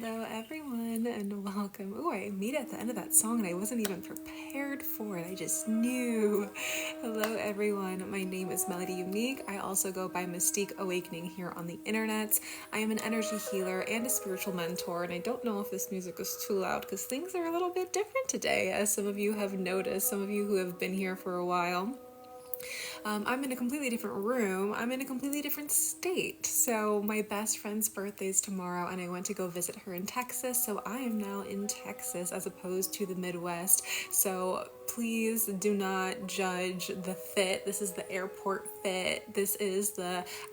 Hello everyone and welcome. Oh, I made it at the end of that song and I wasn't even prepared for it. I just knew. Hello everyone. My name is Melody Unique. I also go by Mystique Awakening here on the internet. I am an energy healer and a spiritual mentor, and I don't know if this music is too loud because things are a little bit different today, as some of you have noticed, some of you who have been here for a while. I'm in a completely different room. I'm in a completely different state. So my best friend's birthday is tomorrow and I went to go visit her in Texas. So I am now in Texas as opposed to the Midwest. So please do not judge the fit. This is the airport fit. This is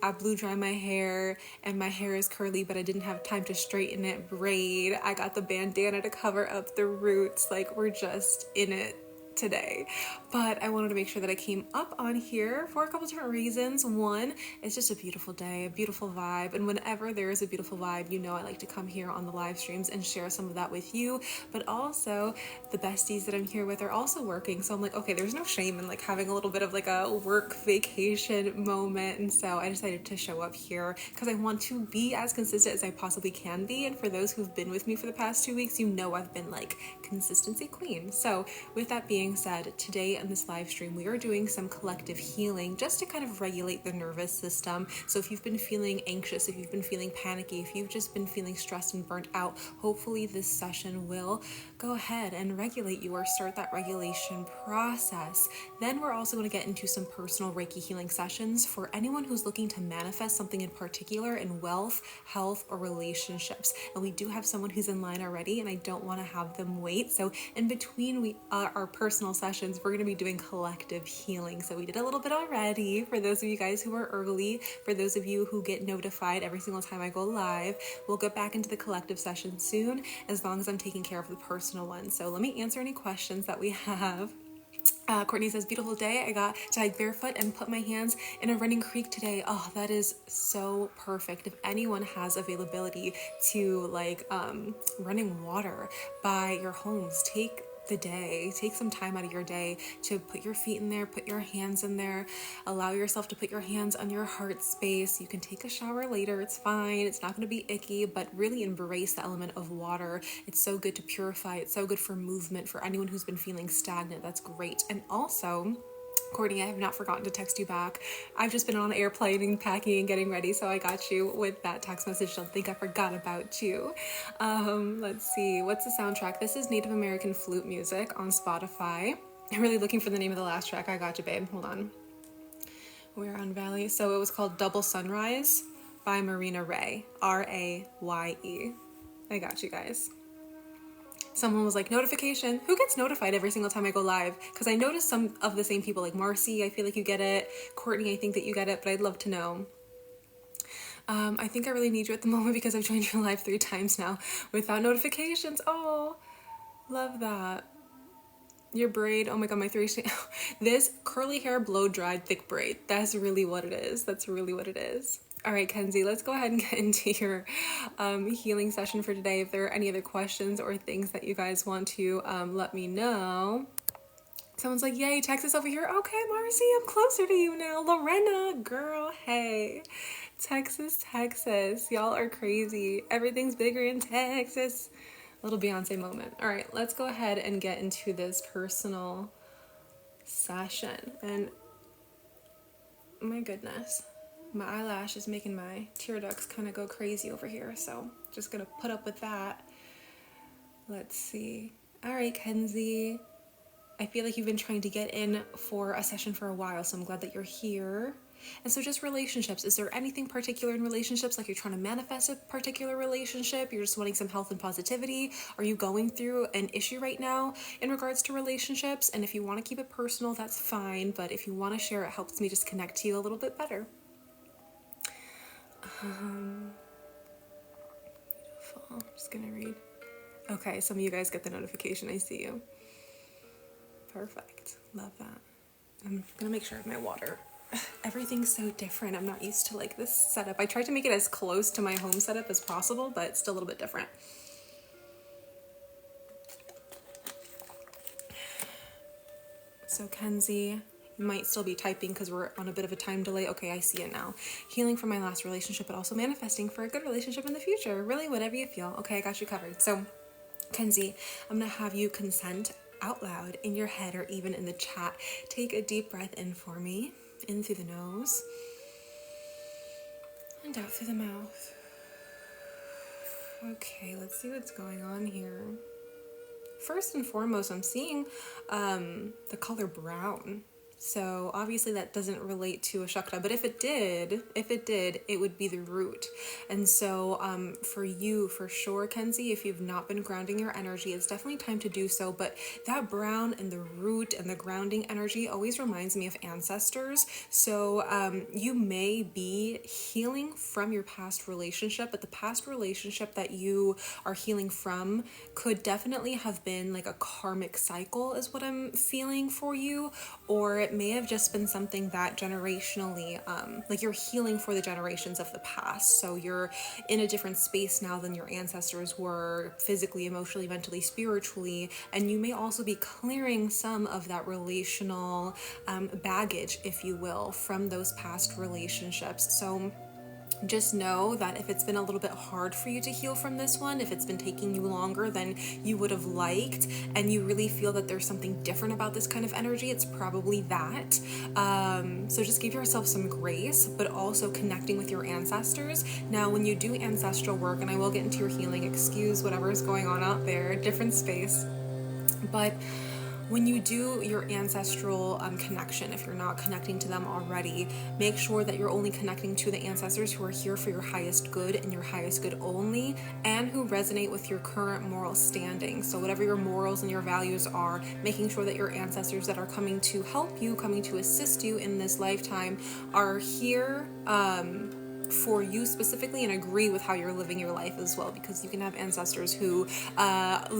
I blew dry my hair and my hair is curly, but I didn't have time to straighten it braid. I got the bandana to cover up the roots. Like, we're just in it today. But I wanted to make sure that I came up on here for a couple different reasons. One, it's just a beautiful day, a beautiful vibe, and whenever there is a beautiful vibe, you know I like to come here on the live streams and share some of that with you. But also the besties that I'm here with are also working, so I'm like, okay, there's no shame in like having a little bit of like a work vacation moment. And so I decided to show up here because I want to be as consistent as I possibly can be. And for those who've been with me for the past 2 weeks, you know I've been like consistency queen. So with that being said, today in this live stream we are doing some collective healing just to kind of regulate the nervous system. So if you've been feeling anxious, if you've been feeling panicky, if you've just been feeling stressed and burnt out, hopefully this session will go ahead and regulate you or start that regulation process. Then we're also going to get into some personal Reiki healing sessions for anyone who's looking to manifest something in particular in wealth, health, or relationships. And we do have someone who's in line already and I don't want to have them wait. So in between our personal sessions, we're going to be doing collective healing. So we did a little bit already for those of you guys who are early. For those of you who get notified every single time I go live, we'll get back into the collective session soon, as long as I'm taking care of the personal ones. So let me answer any questions that we have. Courtney says, beautiful day. I got to hike barefoot and put my hands in a running creek today. Oh, that is so perfect. If anyone has availability to like running water by your homes, take some time out of your day to put your feet in there, put your hands in there, allow yourself to put your hands on your heart space. You can take a shower later, it's fine, it's not going to be icky, but really embrace the element of water. It's so good to purify, it's so good for movement. For anyone who's been feeling stagnant, that's great. And also, Courtney, I have not forgotten to text you back. I've just been on an airplane and packing and getting ready, so I got you with that text message. Don't think I forgot about you. Let's see, what's the soundtrack? This is Native American flute music on Spotify. I'm really looking for the name of the last track. I got you, babe. Hold on. We're on Valley. So it was called Double Sunrise by Marina Raye. Raye. I got you guys. Someone was like, notification. Who gets notified every single time I go live? Because I noticed some of the same people, like Marcy, I feel like you get it. Courtney, I think that you get it, but I'd love to know. I think I really need you at the moment because I've joined your live 3 times now without notifications. Oh, love that. Your braid, oh my god, my 3 this curly hair blow dried thick braid. That's really what it is. That's really what it is. All right, Kenzie, let's go ahead and get into your healing session for today. If there are any other questions or things that you guys want to let me know. Someone's like, yay, Texas over here. Okay, Marcy, I'm closer to you now. Lorena, girl, hey. Texas. Y'all are crazy. Everything's bigger in Texas. Little Beyonce moment. All right, let's go ahead and get into this personal session. And my goodness, my eyelash is making my tear ducts kind of go crazy over here, so just gonna put up with that. Let's see. All right, Kenzie, I feel like you've been trying to get in for a session for a while, so I'm glad that you're here. And so just relationships, is there anything particular in relationships, like you're trying to manifest a particular relationship, you're just wanting some health and positivity? Are you going through an issue right now in regards to relationships? And if you want to keep it personal, that's fine, but if you want to share, it helps me just connect to you a little bit better. Beautiful. I'm just gonna read. Okay, some of you guys get the notification. I see you. Perfect. Love that. I'm gonna make sure I have my water. Everything's so different. I'm not used to like this setup. I tried to make it as close to my home setup as possible, but it's still a little bit different. So Kenzie, might still be typing because we're on a bit of a time delay. Okay, I see it now. Healing from my last relationship, but also manifesting for a good relationship in the future. Really, whatever you feel. Okay, I got you covered. So, Kenzie, I'm going to have you consent out loud in your head or even in the chat. Take a deep breath in for me. In through the nose and out through the mouth. Okay, let's see what's going on here. First and foremost, I'm seeing the color brown. So obviously that doesn't relate to a chakra, but if it did, it would be the root. And so for you, for sure, Kenzie, if you've not been grounding your energy, it's definitely time to do so. But that brown and the root and the grounding energy always reminds me of ancestors. So you may be healing from your past relationship, but the past relationship that you are healing from could definitely have been like a karmic cycle is what I'm feeling for you, or it may have just been something that generationally, like you're healing for the generations of the past. So you're in a different space now than your ancestors were, physically, emotionally, mentally, spiritually, and you may also be clearing some of that relational baggage, if you will, from those past relationships. So just know that if it's been a little bit hard for you to heal from this one, if it's been taking you longer than you would have liked, and you really feel that there's something different about this kind of energy, it's probably that. So just give yourself some grace, but also connecting with your ancestors. Now, when you do ancestral work, and I will get into your healing, excuse whatever is going on out there, different space, but when you do your ancestral connection, if you're not connecting to them already, make sure that you're only connecting to the ancestors who are here for your highest good and your highest good only, and who resonate with your current moral standing. So whatever your morals and your values are, making sure that your ancestors that are coming to help you, coming to assist you in this lifetime, are here for you specifically and agree with how you're living your life as well, because you can have ancestors who have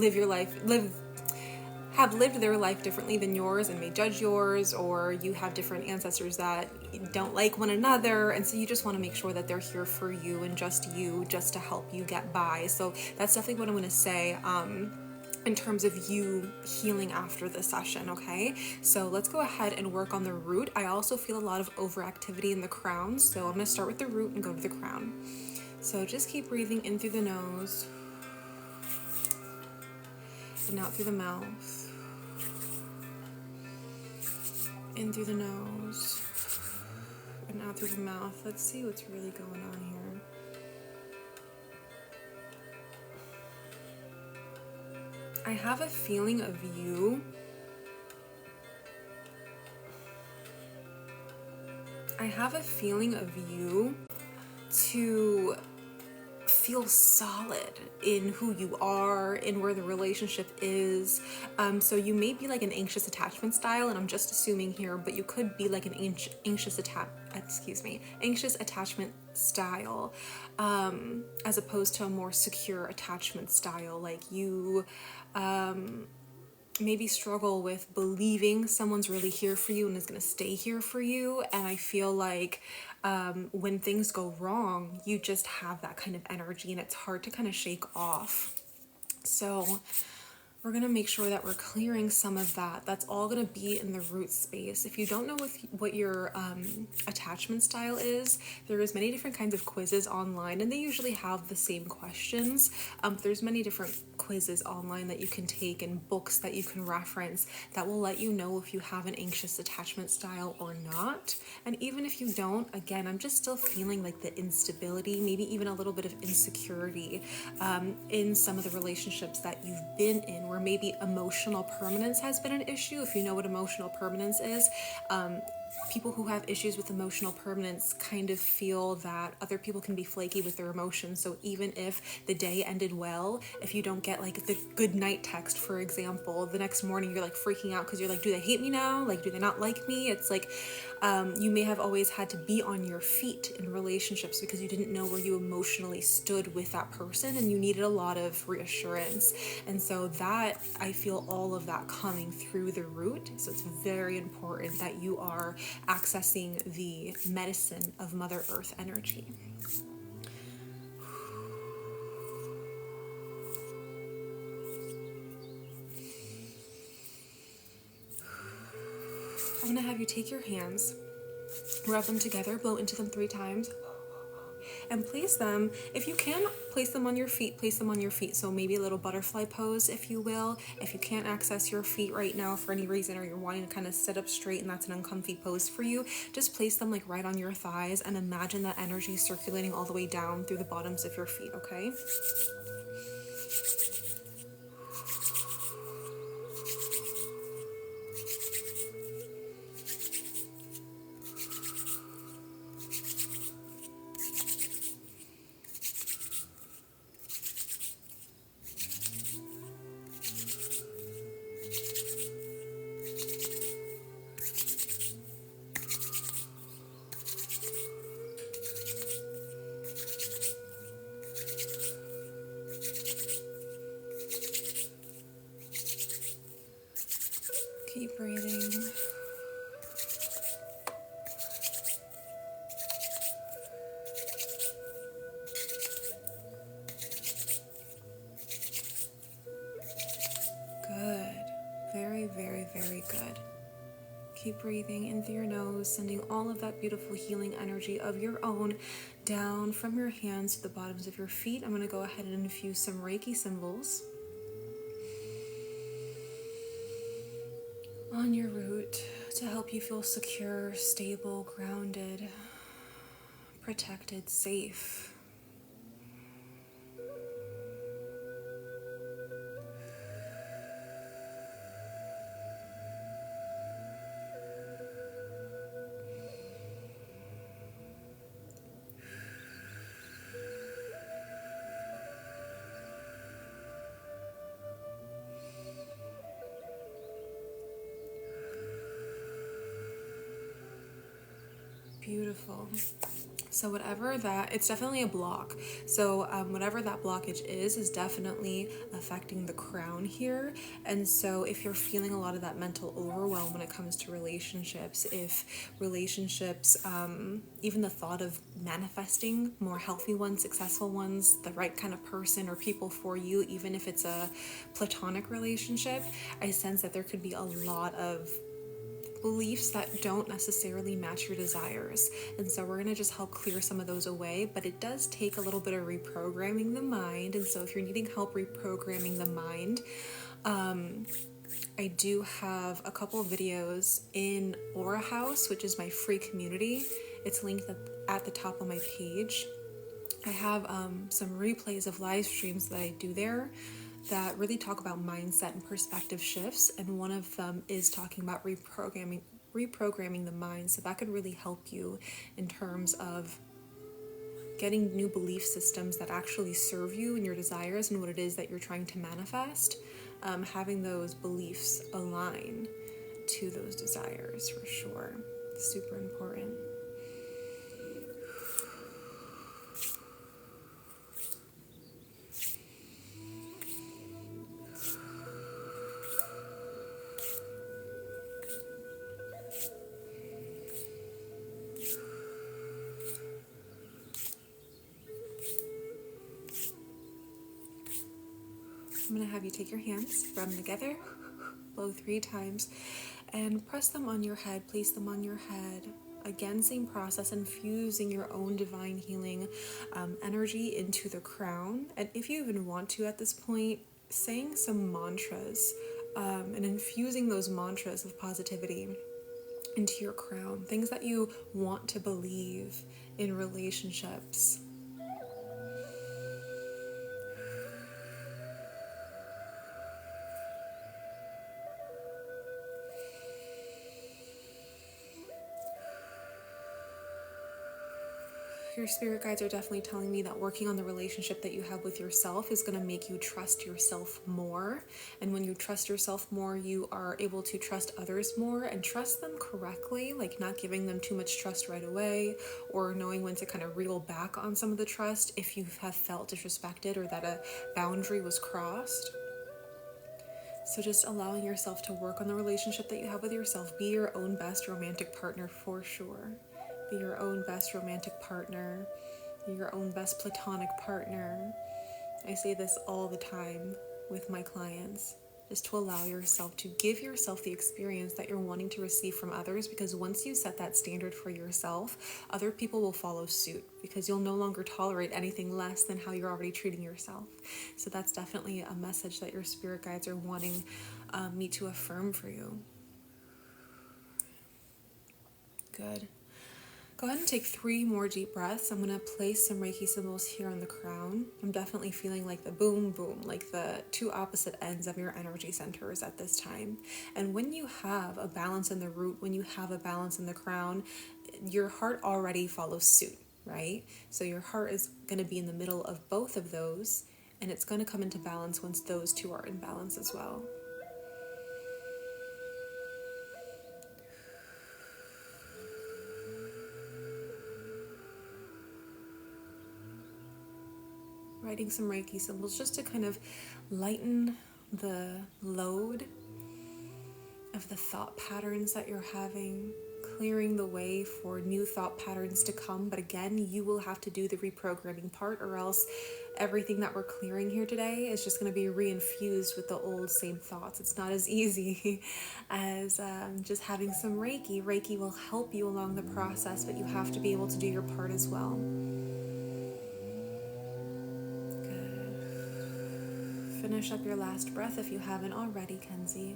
lived their life differently than yours and may judge yours, or you have different ancestors that don't like one another, and so you just want to make sure that they're here for you and just to help you get by. So that's definitely what I'm going to say in terms of you healing after the session, okay? So let's go ahead and work on the root. I also feel a lot of overactivity in the crown, so I'm going to start with the root and go to the crown. So just keep breathing in through the nose and out through the mouth. In through the nose and out through the mouth. Let's see what's really going on here. I have a feeling of you. I have a feeling of you to feel solid in who you are, in where the relationship is. So you may be like an anxious attachment style, and I'm just assuming here, but you could be like an anxious attachment style, as opposed to a more secure attachment style. Like you maybe struggle with believing someone's really here for you and is going to stay here for you. And I feel like when things go wrong, you just have that kind of energy and it's hard to kind of shake off. So we're going to make sure that we're clearing some of that. That's all going to be in the root space. If you don't know what your attachment style is, there's many different kinds of quizzes online, and they usually have the same questions. There's many different quizzes online that you can take and books that you can reference that will let you know if you have an anxious attachment style or not. And even if you don't, again, I'm just still feeling like the instability, maybe even a little bit of insecurity in some of the relationships that you've been in, where maybe emotional permanence has been an issue. If you know what emotional permanence is, people who have issues with emotional permanence kind of feel that other people can be flaky with their emotions. So even if the day ended well, if you don't get like the good night text, for example, the next morning you're like freaking out because you're like, do they hate me now? Like, do they not like me? It's like you may have always had to be on your feet in relationships because you didn't know where you emotionally stood with that person, and you needed a lot of reassurance. And so that, I feel all of that coming through the root. So it's very important that you are accessing the medicine of Mother Earth energy. I'm going to have you take your hands, rub them together, blow into them 3 times, and place them, if you can, place them on your feet, place them on your feet. So maybe a little butterfly pose, if you will. If you can't access your feet right now for any reason, or you're wanting to kind of sit up straight and that's an uncomfy pose for you, just place them like right on your thighs and imagine that energy circulating all the way down through the bottoms of your feet, okay? Keep breathing. Good. Very, very, very good. Keep breathing in through your nose, sending all of that beautiful healing energy of your own down from your hands to the bottoms of your feet. I'm going to go ahead and infuse some Reiki symbols on your root to help you feel secure, stable, grounded, protected, safe. Beautiful. So whatever that, it's definitely a block. So whatever that blockage is definitely affecting the crown here. And so if you're feeling a lot of that mental overwhelm when it comes to relationships, if relationships, even the thought of manifesting more healthy ones, successful ones, the right kind of person or people for you, even if it's a platonic relationship, I sense that there could be a lot of beliefs that don't necessarily match your desires. And so we're going to just help clear some of those away, but it does take a little bit of reprogramming the mind. And so if you're needing help reprogramming the mind, I do have a couple of videos in Aura House, which is my free community. It's linked at the top of my page. I have some replays of live streams that I do there that really talk about mindset and perspective shifts, and one of them is talking about reprogramming the mind. So that could really help you in terms of getting new belief systems that actually serve you and your desires and what it is that you're trying to manifest, having those beliefs align to those desires for sure. Super important. I'm going to have you take your hands, rub them together, blow 3 times, and press them on your head, place them on your head. Again, same process, infusing your own divine healing energy into the crown. And if you even want to at this point, saying some mantras and infusing those mantras of positivity into your crown, things that you want to believe in relationships. Your spirit guides are definitely telling me that working on the relationship that you have with yourself is going to make you trust yourself more. And when you trust yourself more, you are able to trust others more and trust them correctly, like not giving them too much trust right away, or knowing when to kind of reel back on some of the trust if you have felt disrespected or that a boundary was crossed. So just allowing yourself to work on the relationship that you have with yourself. Be your own best romantic partner for sure. Be your own best romantic partner. Be your own best platonic partner. I say this all the time with my clients. is to allow yourself to give yourself the experience that you're wanting to receive from others, because once you set that standard for yourself, other people will follow suit, because you'll no longer tolerate anything less than how you're already treating yourself. So that's definitely a message that your spirit guides are wanting me to affirm for you. Good. Go ahead and take 3 more deep breaths. I'm going to place some Reiki symbols here on the crown. I'm definitely feeling like the boom, boom, like the 2 opposite ends of your energy centers at this time. And when you have a balance in the root, when you have a balance in the crown, your heart already follows suit, right? So your heart is going to be in the middle of both of those, and it's going to come into balance once those 2 are in balance as well. Writing some Reiki symbols just to kind of lighten the load of the thought patterns that you're having, clearing the way for new thought patterns to come. But again, you will have to do the reprogramming part, or else everything that we're clearing here today is just going to be reinfused with the old same thoughts. It's not as easy as just having some Reiki. Reiki will help you along the process, but you have to be able to do your part as well. Finish up your last breath if you haven't already, Kenzie.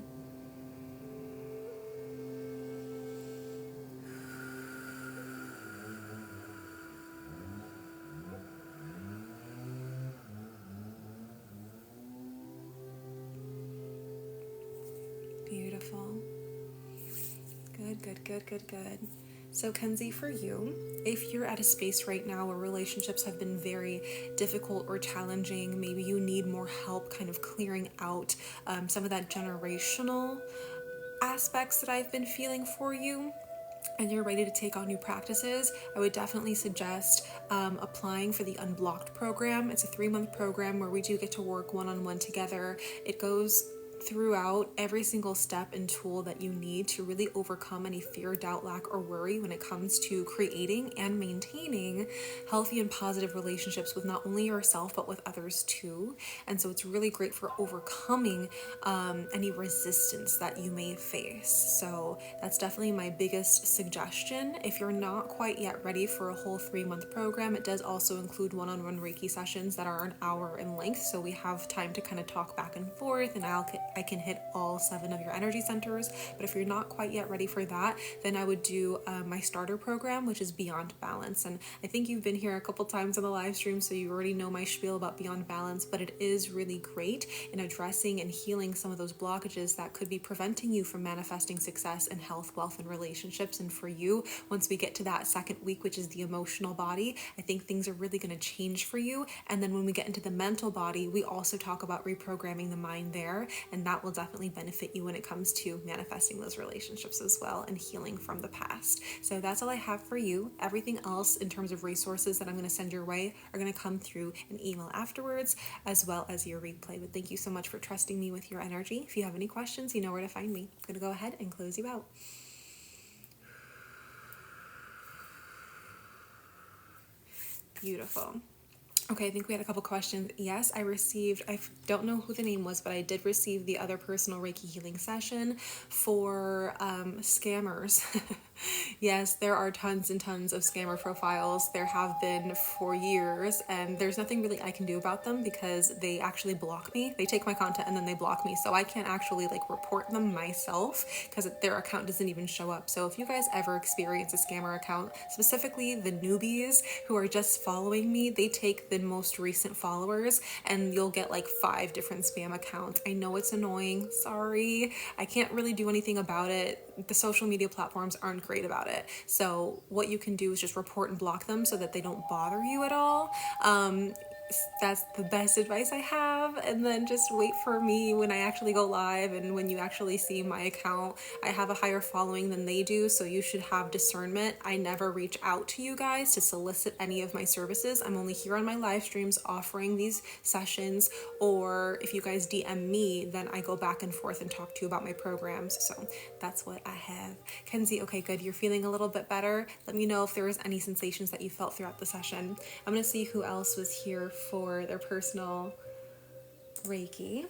Beautiful. Good, good, good, good, good. So Kenzie, for you, if you're at a space right now where relationships have been very difficult or challenging, maybe you need more help kind of clearing out some of that generational aspects that I've been feeling for you, and you're ready to take on new practices, I would definitely suggest applying for the Unblocked program. It's a 3-month program where we do get to work one-on-one together. It goes throughout every single step and tool that you need to really overcome any fear, doubt, lack, or worry when it comes to creating and maintaining healthy and positive relationships with not only yourself but with others too. And so it's really great for overcoming any resistance that you may face. So that's definitely my biggest suggestion. If you're not quite yet ready for a whole 3-month program, it does also include one-on-one Reiki sessions that are an hour in length, so we have time to kind of talk back and forth, and I can hit all 7 of your energy centers. But if you're not quite yet ready for that, then I would do my starter program, which is Beyond Balance. And I think you've been here a couple times on the live stream, so you already know my spiel about Beyond Balance, but it is really great in addressing and healing some of those blockages that could be preventing you from manifesting success in health, wealth, and relationships. And for you, once we get to that 2nd week, which is the emotional body, I think things are really going to change for you. And then when we get into the mental body, we also talk about reprogramming the mind there, and that will definitely benefit you when it comes to manifesting those relationships as well and healing from the past. So that's all I have for you. Everything else in terms of resources that I'm going to send your way are going to come through an email afterwards, as well as your replay. But thank you so much for trusting me with your energy. If you have any questions, you know where to find me. I'm going to go ahead and close you out. Beautiful. Okay, I think we had a couple questions. Yes, I don't know who the name was, but I did receive the other personal Reiki healing session for scammers. Yes, there are tons and tons of scammer profiles. There have been for years, and there's nothing really I can do about them because they actually block me. They take my content and then they block me, so I can't actually report them myself because their account doesn't even show up. So if you guys ever experience a scammer account, specifically the newbies who are just following me, they take the most recent followers and you'll get 5 different spam accounts. I know it's annoying. Sorry. I can't really do anything about it. The social media platforms aren't great about it. So what you can do is just report and block them so that they don't bother you at all. That's the best advice I have. And then just wait for me when I actually go live, and when you actually see my account. I have a higher following than they do, so you should have discernment. I never reach out to you guys to solicit any of my services. I'm only here on my live streams offering these sessions, or if you guys DM me, then I go back and forth and talk to you about my programs. So that's what I have. Kenzie, okay, good. You're feeling a little bit better. Let me know if there was any sensations that you felt throughout the session. I'm going to see who else was here for their personal Reiki.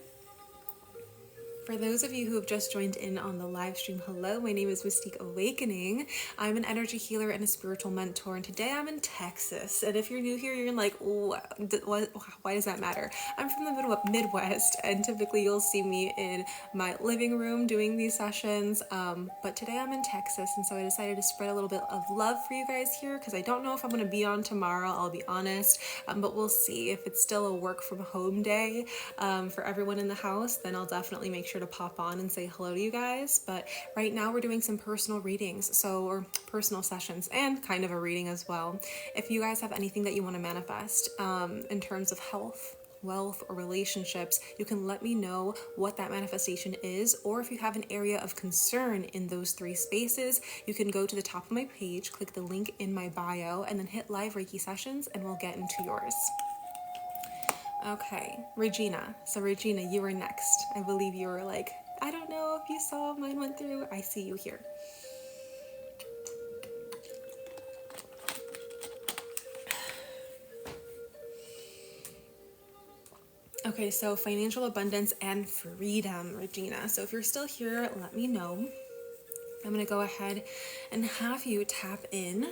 For those of you who have just joined in on the live stream, hello, my name is Mystique Awakening. I'm an energy healer and a spiritual mentor, and today I'm in Texas. And if you're new here, you're like, why does that matter? I'm from the Midwest, and typically you'll see me in my living room doing these sessions. But today I'm in Texas, and so I decided to spread a little bit of love for you guys here because I don't know if I'm going to be on tomorrow, I'll be honest, but we'll see. If it's still a work from home day for everyone in the house, then I'll definitely make sure to pop on and say hello to you guys. But right now we're doing some personal readings, or personal sessions, and kind of a reading as well. If you guys have anything that you want to manifest in terms of health, wealth, or relationships, you can let me know what that manifestation is, or if you have an area of concern in those three spaces, you can go to the top of my page, click the link in my bio, and then hit live Reiki sessions, and we'll get into yours. Okay, Regina. So Regina, you were next. I believe you were like, I don't know if you saw mine went through. I see you here. Okay, so financial abundance and freedom, Regina. So if you're still here, let me know. I'm going to go ahead and have you tap in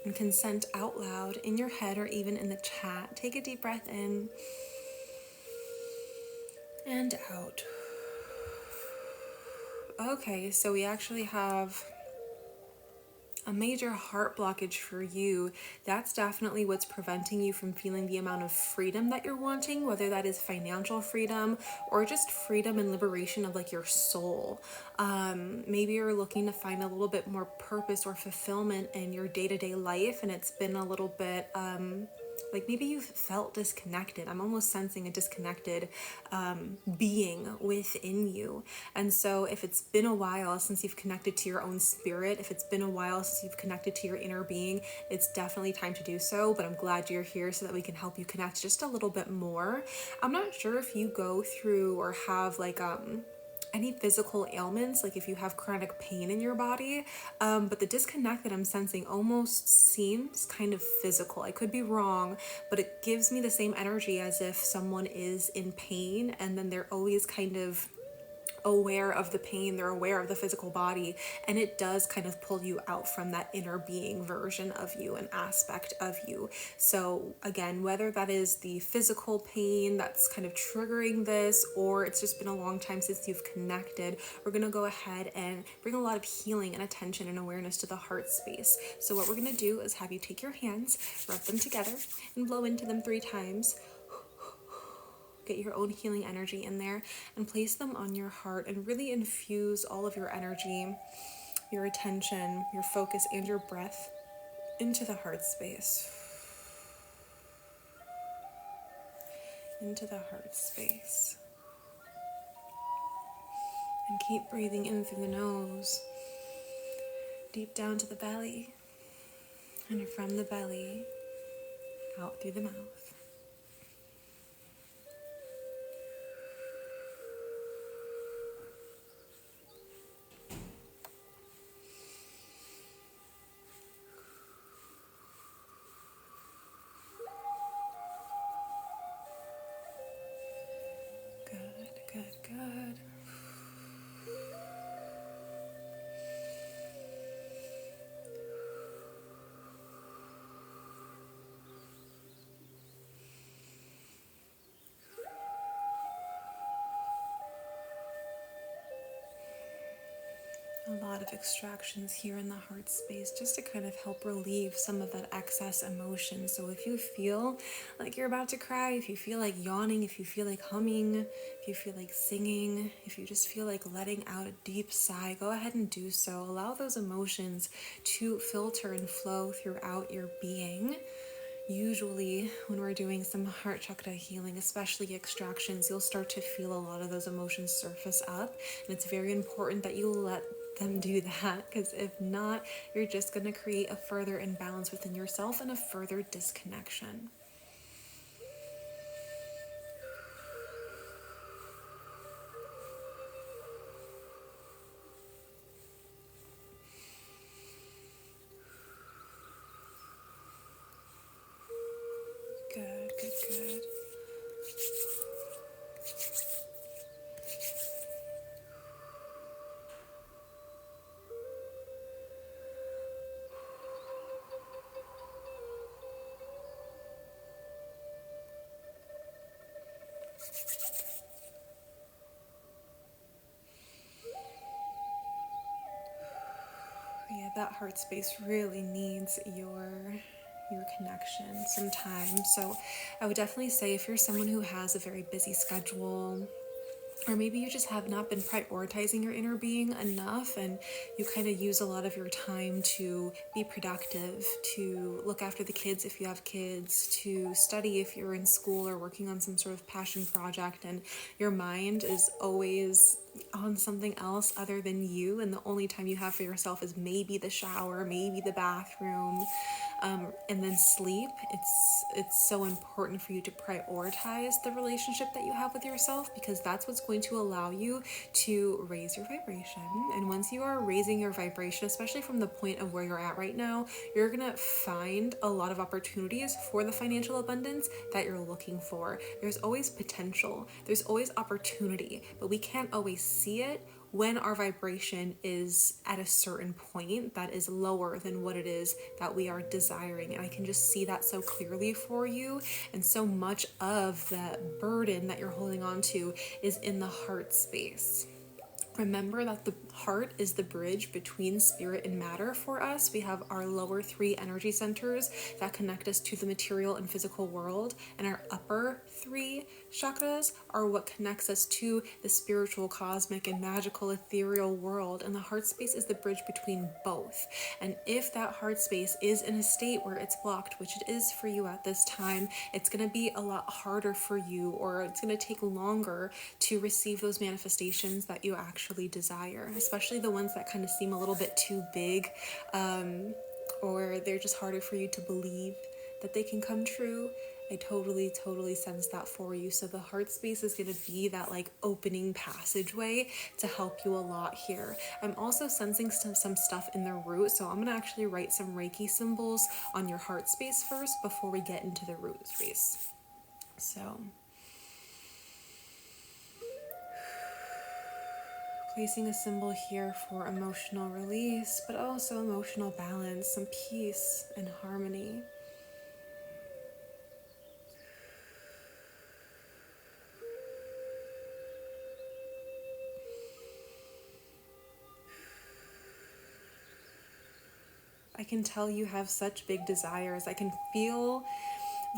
and consent out loud in your head or even in the chat. Take a deep breath in and out. Okay, so we actually have a major heart blockage for you. That's definitely what's preventing you from feeling the amount of freedom that you're wanting, whether that is financial freedom or just freedom and liberation of like your soul. Maybe you're looking to find a little bit more purpose or fulfillment in your day-to-day life, and it's been a little bit like maybe you've felt disconnected. I'm almost sensing a disconnected being within you. And so if it's been a while since you've connected to your own spirit, if it's been a while since you've connected to your inner being, it's definitely time to do so. But I'm glad you're here so that we can help you connect just a little bit more. I'm not sure if you go through or have like any physical ailments, like if you have chronic pain in your body, but the disconnect that I'm sensing almost seems kind of physical. I could be wrong, but it gives me the same energy as if someone is in pain and then they're always kind of aware of the pain, they're aware of the physical body, and it does kind of pull you out from that inner being version of you, an aspect of you. So again, whether that is the physical pain that's kind of triggering this, or it's just been a long time since you've connected, we're going to go ahead and bring a lot of healing and attention and awareness to the heart space. So what we're going to do is have you take your hands, rub them together, and blow into them 3 times. Get your own healing energy in there and place them on your heart and really infuse all of your energy, your attention, your focus, and your breath into the heart space. Into the heart space. And keep breathing in through the nose, deep down to the belly, and from the belly, out through the mouth. Good. A lot of extractions here in the heart space just to kind of help relieve some of that excess emotion. So if you feel like you're about to cry, if you feel like yawning, if you feel like humming, if you feel like singing, if you just feel like letting out a deep sigh, go ahead and do so. Allow those emotions to filter and flow throughout your being. Usually when we're doing some heart chakra healing, especially extractions, you'll start to feel a lot of those emotions surface up, and it's very important that you let them do that, because if not, you're just going to create a further imbalance within yourself and a further disconnection. Good. that heart space really needs your connection sometimes. So I would definitely say if you're someone who has a very busy schedule, or maybe you just have not been prioritizing your inner being enough and you kind of use a lot of your time to be productive, to look after the kids if you have kids, to study if you're in school or working on some sort of passion project, and your mind is always on something else other than you, and the only time you have for yourself is maybe the shower, maybe the bathroom, and then sleep. It's so important for you to prioritize the relationship that you have with yourself, because that's what's going to allow you to raise your vibration. And once you are raising your vibration, especially from the point of where you're at right now, you're gonna find a lot of opportunities for the financial abundance that you're looking for. There's always potential, there's always opportunity, but we can't always see it when our vibration is at a certain point that is lower than what it is that we are desiring. And I can just see that so clearly for you. And so much of the burden that you're holding on to is in the heart space. Remember that the heart is the bridge between spirit and matter for us. We have our lower 3 energy centers that connect us to the material and physical world, and our upper 3 chakras are what connects us to the spiritual, cosmic, and magical ethereal world. And the heart space is the bridge between both. And if that heart space is in a state where it's blocked, which it is for you at this time, it's going to be a lot harder for you, or it's going to take longer to receive those manifestations that you actually desire, especially the ones that kind of seem a little bit too big, or they're just harder for you to believe that they can come true. I totally sense that for you. So the heart space is going to be that like opening passageway to help you a lot here. I'm also sensing some stuff in the root, so I'm going to actually write some Reiki symbols on your heart space first before we get into the root space. So placing a symbol here for emotional release, but also emotional balance, some peace and harmony. I can tell you have such big desires. I can feel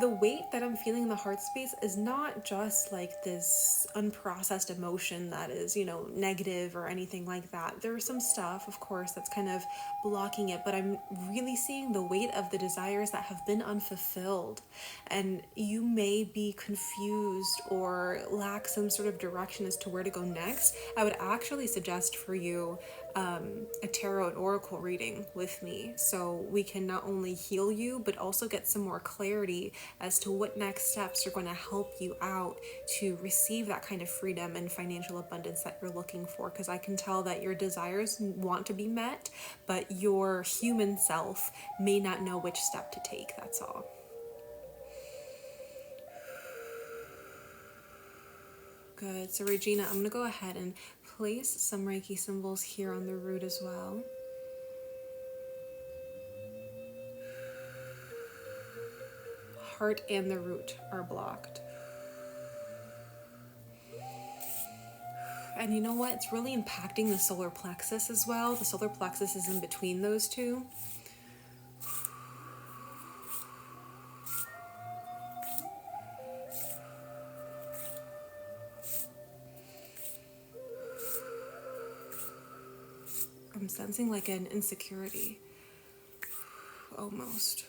the weight that I'm feeling in the heart space is not just like this unprocessed emotion that is, negative or anything like that. There's some stuff, of course, that's kind of blocking it, but I'm really seeing the weight of the desires that have been unfulfilled. And you may be confused or lack some sort of direction as to where to go next. I would actually suggest for you a tarot and oracle reading with me, so we can not only heal you but also get some more clarity as to what next steps are going to help you out to receive that kind of freedom and financial abundance that you're looking for, because I can tell that your desires want to be met, but your human self may not know which step to take. That's all. Good. So Regina, I'm going to go ahead and place some Reiki symbols here on the root as well. Heart and the root are blocked. And you know what? It's really impacting the solar plexus as well. The solar plexus is in between those two. I'm sensing like an insecurity, almost.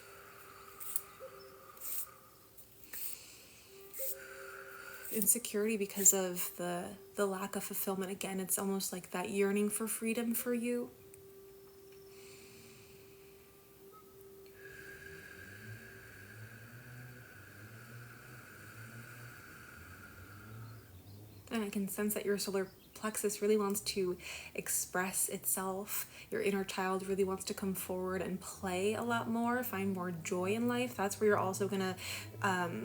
Insecurity because of the lack of fulfillment. Again, it's almost like that yearning for freedom for you. And I can sense that your solar plexus really wants to express itself. Your inner child really wants to come forward and play a lot more, find more joy in life. That's where you're also going to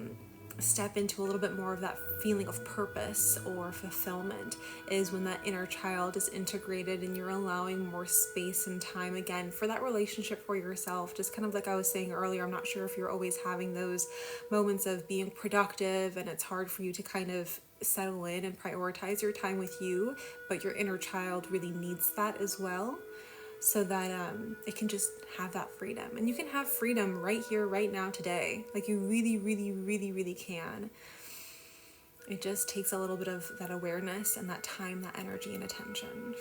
step into a little bit more of that feeling of purpose or fulfillment, is when that inner child is integrated and you're allowing more space and time again for that relationship for yourself. Just kind of like I was saying earlier, I'm not sure if you're always having those moments of being productive and it's hard for you to kind of settle in and prioritize your time with you, but your inner child really needs that as well. so that it can just have that freedom. And you can have freedom right here, right now, today. Like you really, really, really, really can. It just takes a little bit of that awareness and that time, that energy and attention.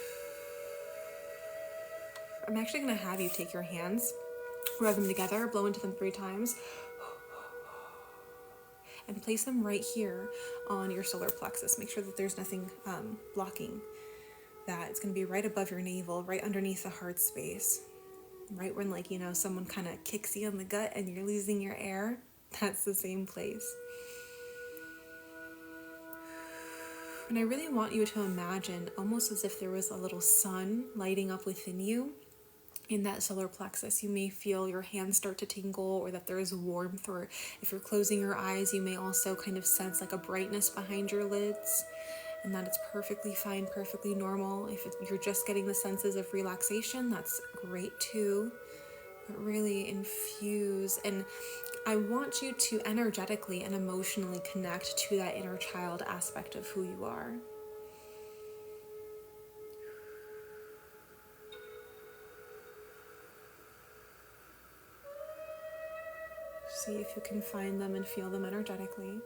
I'm actually going to have you take your hands, rub them together, blow into them 3 times, and place them right here on your solar plexus. Make sure that there's nothing blocking that. It's going to be right above your navel, right underneath the heart space. Right when, like, you know, someone kind of kicks you in the gut and you're losing your air, that's the same place. And I really want you to imagine almost as if there was a little sun lighting up within you in that solar plexus. You may feel your hands start to tingle, or that there is warmth, or if you're closing your eyes, you may also kind of sense like a brightness behind your lids. And that it's perfectly fine, perfectly normal. If you're just getting the senses of relaxation, that's great too. But really infuse. And I want you to energetically and emotionally connect to that inner child aspect of who you are. See if you can find them and feel them energetically.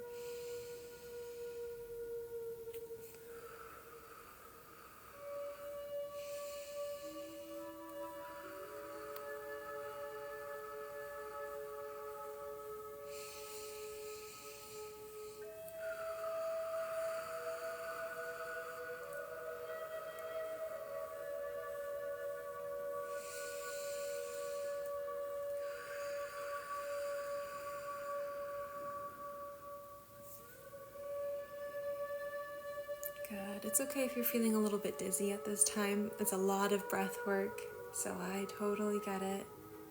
Good. It's okay if you're feeling a little bit dizzy at this time. It's a lot of breath work, so I totally get it.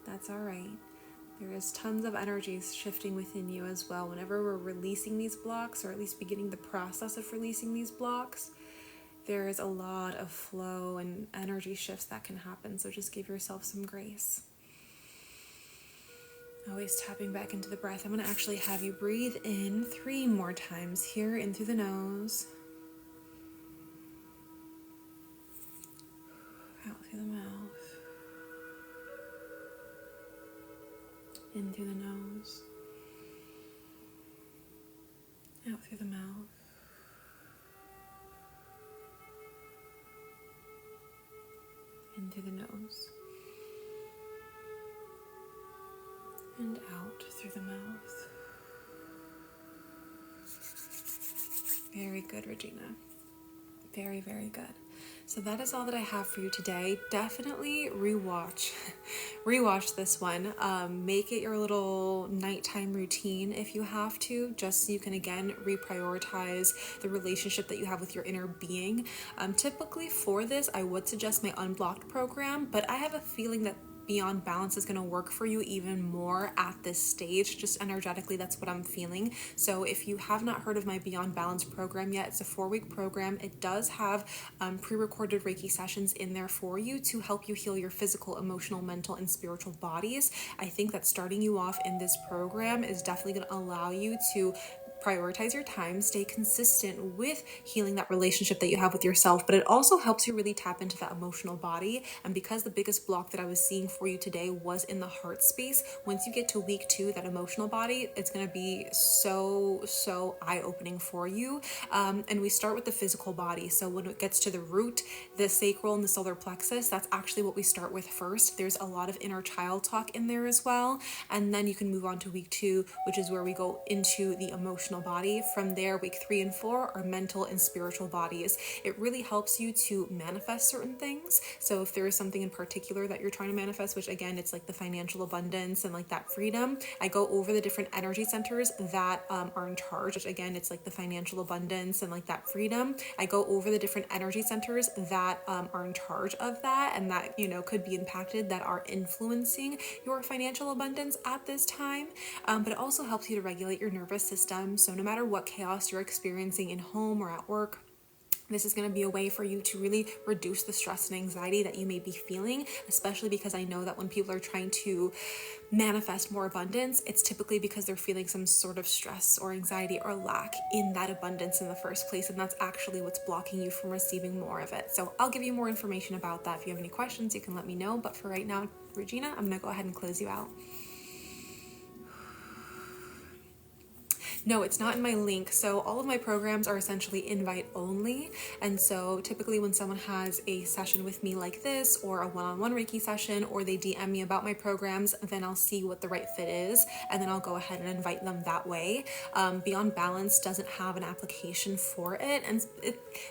That's all right. There is tons of energy shifting within you as well. Whenever we're releasing these blocks, or at least beginning the process of releasing these blocks, there is a lot of flow and energy shifts that can happen. So just give yourself some grace. Always tapping back into the breath. I'm going to actually have you breathe in 3 more times here, in through the nose, out through the mouth, in through the nose, out through the mouth, in through the nose, and out through the mouth. Very good, Regina. Very, very good. So that is all that I have for you today. Definitely rewatch this one. Make it your little nighttime routine if you have to, just so you can again reprioritize the relationship that you have with your inner being. Typically for this, I would suggest my Unblocked program, but I have a feeling that Beyond Balance is going to work for you even more at this stage. Just energetically, that's what I'm feeling. So if you have not heard of my Beyond Balance program yet, it's a 4-week program. It does have pre-recorded Reiki sessions in there for you to help you heal your physical, emotional, mental, and spiritual bodies. I think that starting you off in this program is definitely going to allow you to prioritize your time, stay consistent with healing that relationship that you have with yourself, but it also helps you really tap into that emotional body. And because the biggest block that I was seeing for you today was in the heart space, once you get to week 2, that emotional body, it's going to be so eye-opening for you. And we start with the physical body. So when it gets to the root, the sacral and the solar plexus, that's actually what we start with first. There's a lot of inner child talk in there as well. And then you can move on to week 2, which is where we go into the emotional body. From there, week 3 and 4 are mental and spiritual bodies. It really helps you to manifest certain things. So if there is something in particular that you're trying to manifest, which again, it's like the financial abundance and like that freedom, I go over the different energy centers that are in charge, which again, it's like the financial abundance and like that freedom. I go over the different energy centers that are in charge of that, and that, you know, could be impacted, that are influencing your financial abundance at this time. But it also helps you to regulate your nervous system. So no matter what chaos you're experiencing in home or at work, This is going to be a way for you to really reduce the stress and anxiety that you may be feeling, especially because I know that when people are trying to manifest more abundance, it's typically because they're feeling some sort of stress or anxiety or lack in that abundance in the first place, and that's actually what's blocking you from receiving more of it. So I'll give you more information about that. If you have any questions, you can let me know, but for right now, Regina, I'm going to go ahead and close you out. No, it's not in my link. So all of my programs are essentially invite only. And so typically when someone has a session with me like this, or a one-on-one Reiki session, or they DM me about my programs, then I'll see what the right fit is. And then I'll go ahead and invite them that way. Beyond Balance doesn't have an application for it. And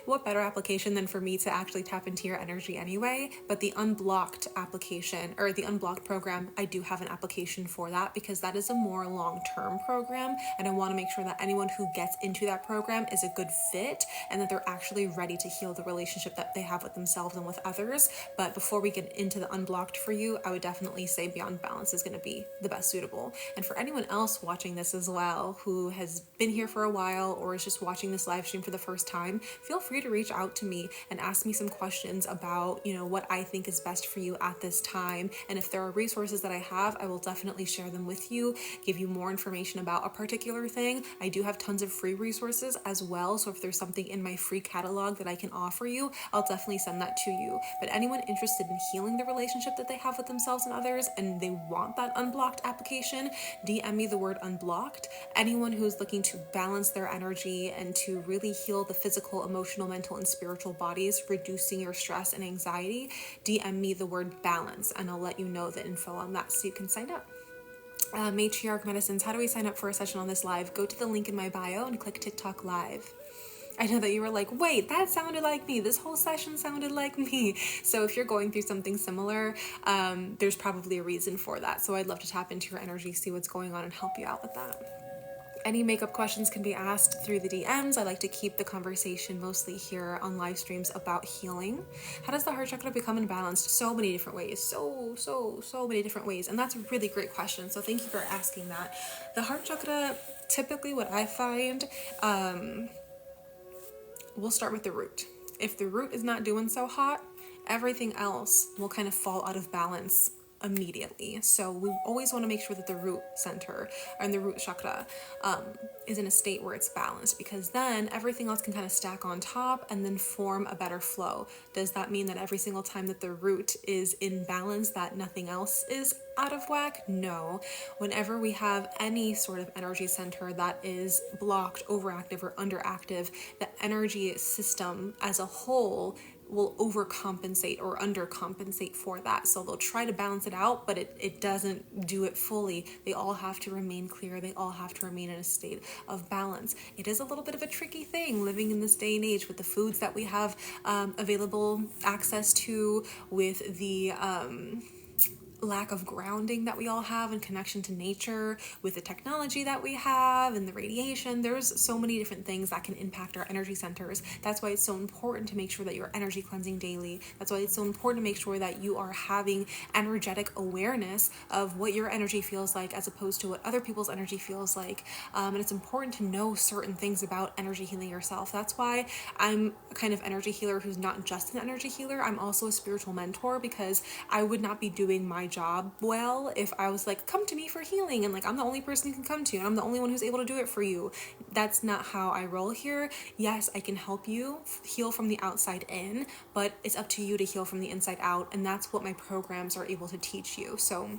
what better application than for me to actually tap into your energy anyway? But the Unblocked application, or the Unblocked program, I do have an application for that, because that is a more long-term program. And I want to make sure that anyone who gets into that program is a good fit, and that they're actually ready to heal the relationship that they have with themselves and with others. But before we get into the Unblocked for you, I would definitely say Beyond Balance is going to be the best suitable. And for anyone else watching this as well, who has been here for a while or is just watching this live stream for the first time, feel free to reach out to me and ask me some questions about, what I think is best for you at this time. And if there are resources that I have, I will definitely share them with you, give you more information about a particular thing. I do have tons of free resources as well, so if there's something in my free catalog that I can offer you, I'll definitely send that to you. But anyone interested in healing the relationship that they have with themselves and others, and they want that Unblocked application, DM me the word Unblocked. Anyone who's looking to balance their energy and to really heal the physical, emotional, mental, and spiritual bodies, reducing your stress and anxiety, DM me the word Balance, and I'll let you know the info on that so you can sign up. Matriarch Medicines, how do we sign up for a session on this live? Go to the link in my bio and click TikTok Live. I know that you were like, wait, that sounded like me. This whole session sounded like me. So if you're going through something similar, there's probably a reason for that. So I'd love to tap into your energy, see what's going on, and help you out with that. Any makeup questions can be asked through the DMs. I like to keep the conversation mostly here on live streams about healing. How does the heart chakra become imbalanced? So many different ways. So many different ways. And that's a really great question. So thank you for asking that. The heart chakra, typically what I find, we'll start with the root. If the root is not doing so hot, everything else will kind of fall out of balance immediately. So we always want to make sure that the root center and the root chakra is in a state where it's balanced, because then everything else can kind of stack on top and then form a better flow. Does that mean that every single time that the root is in balance that nothing else is out of whack? No. Whenever we have any sort of energy center that is blocked, overactive, or underactive, the energy system as a whole will overcompensate or undercompensate for that. So they'll try to balance it out, but it doesn't do it fully. They all have to remain clear. They all have to remain in a state of balance. It is a little bit of a tricky thing living in this day and age with the foods that we have available access to, with the lack of grounding that we all have and connection to nature, with the technology that we have and the radiation. There's so many different things that can impact our energy centers. That's why it's so important to make sure that you're energy cleansing daily. That's why it's so important to make sure that you are having energetic awareness of what your energy feels like as opposed to what other people's energy feels like. And it's important to know certain things about energy healing yourself. That's why I'm a kind of energy healer who's not just an energy healer. I'm also a spiritual mentor, because I would not be doing my job well if I was like, come to me for healing, and like I'm the only person you can come to and I'm the only one who's able to do it for you. That's not how I roll here. Yes, I can help you heal from the outside in, but it's up to you to heal from the inside out, and that's what my programs are able to teach you. So